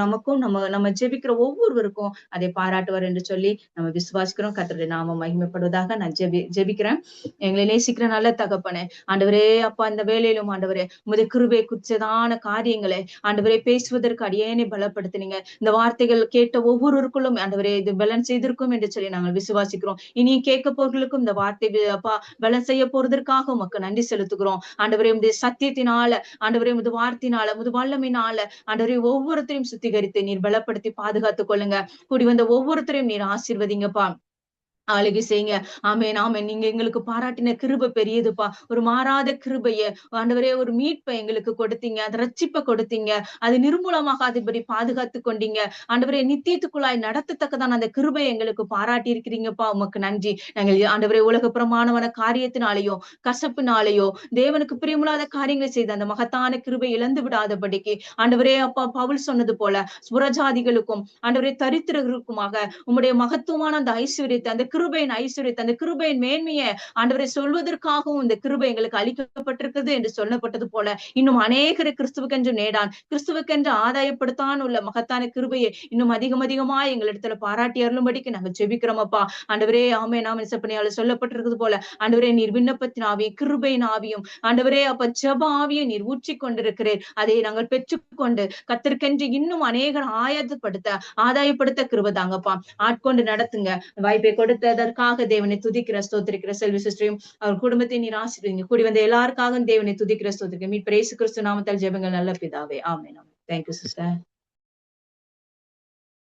நமக்கும் நம்ம ஜெபிக்கிற ஒவ்வொருவருக்கும் அதை பாராட்டுவார் என்று சொல்லி நம்ம விசுவாசிக்கிறோம். கர்த்தருடைய நாமம் மகிமைப்படுவதாக. நான் ஜெபிக்கிறேன். எங்களை நேசிக்கிற நல்ல தகப்பனே, ஆண்டவரே அப்பா, இந்த வேலையிலும் ஆண்டவரே உமது கிருபை குறிச்சதான காரியங்களை ஆண்டவரே பேசுவதற்கு அடியேனை பலப்படுத்தினீங்க. இந்த வார்த்தைகள் கேட்ட ஒவ்வொருவருக்குள்ளும் ஆண்டவரே இது பலன் செய்திருக்கும் என்று சொல்லி நாங்கள் விசுவாசிக்கிறோம். இனி கேட்க போர்களுக்கும் இந்த வார்த்தை அப்பா பலன் செய்ய போறதற்காக உமக்கு நன்றி செலுத்துகிறோம். ஆண்டவரே உமது சத்தியத்தினால, ஆண்டவரே உமது வார்த்தையினால, உமது வல்லமையினால ஆண்டவரே ஒவ்வொருத்தரையும் சுத்திகரித்து நீர் பலப்படுத்தி பாதுகாத்துக் கொள்ளுங்க. கூடி வந்த ஒவ்வொருத்தரையும் நீர் ஆசீர்வதிங்கப்பா, ஆளுகை செய்யுங்க. ஆமென் ஆமென். நீங்க எங்களுக்கு பாராட்டின கிருபை பெரியதுப்பா. ஒரு மாறாத கிருபைய ஆண்டவரே, ஒரு மீட்பை எங்களுக்கு கொடுத்தீங்க, அது ரட்சிப்பை கொடுத்தீங்க, அது நிர்மூலமாகாதபடி பாதுகாத்து கொண்டீங்க. ஆண்டவரே நித்தியத்துக்குள்ளாய் நடத்தத்தக்கதான் அந்த கிருபை எங்களுக்கு பாராட்டி இருக்கிறீங்கப்பா, உமக்கு நன்றி. நாங்கள் ஆண்டவரே உலக பிரமாணமான காரியத்தினாலேயோ கசப்பினாலேயோ தேவனுக்கு பிரியமில்லாத காரியங்களை செய்த அந்த மகத்தான கிருபை இழந்து விடாதபடிக்கு ஆண்டவரே அப்பா பவுல் சொன்னது போல புறஜாதிகளுக்கும் ஆண்டவரே தரித்திரர்களுக்குமாக உம்முடைய மகத்துவமான அந்த ஐஸ்வர்யத்தை, அந்த கிருபையின் ஐஸ்வர்யத்தை, அந்த கிருபையின் மேன்மையை ஆண்டவரை சொல்வதற்காகவும் இந்த கிருபை எங்களுக்கு அளிக்கப்பட்டிருக்கிறது என்று சொல்லப்பட்டது போல இன்னும் அநேகரை கிறிஸ்துவுக்கென்று நேடான், கிறிஸ்துவுக்கென்று ஆதாயப்படுத்தான் உள்ள மகத்தான கிருபையை இன்னும் அதிகமா எங்களிடத்துல பாராட்டி அருளும்படிக்கு நாங்கள் ஜெபிக்கிறோம் அப்பா. ஆண்டவரே ஆமே, நாம செப்பனியால சொல்லப்பட்டிருக்கிறது போல ஆண்டவரே நீர் விண்ணப்பத்தின் ஆவியும் கிருபையின் ஆவியும் ஆண்டவரே அப்ப ஜெப ஆவியை நீர் ஊற்றி கொண்டிருக்கிறேன். அதை நாங்கள் பெற்றுக்கொண்டு கர்த்தருக்கென்று இன்னும் அநேகர் ஆதாயப்படுத்த கிருபை தாங்கப்பா. ஆட்கொண்டு நடத்துங்க. வாய்ப்பை கொடுத்ததற்காக தேவனை துதிக்கிற ஸ்தோத்திரிக்கிற செல்வி சிஸ்டரையும் அவர் குடும்பத்தை நீர் ஆசீர்வதிங்க. கூடி வந்த எல்லாருக்காகவும் தேவனை துதிக்கிற ஸ்தோத்திரிக்க மீட்பர் இயேசு கிறிஸ்து நாமத்தால் ஜெபங்கள் நல்ல பிதாவே. ஆமென். Thank you sister.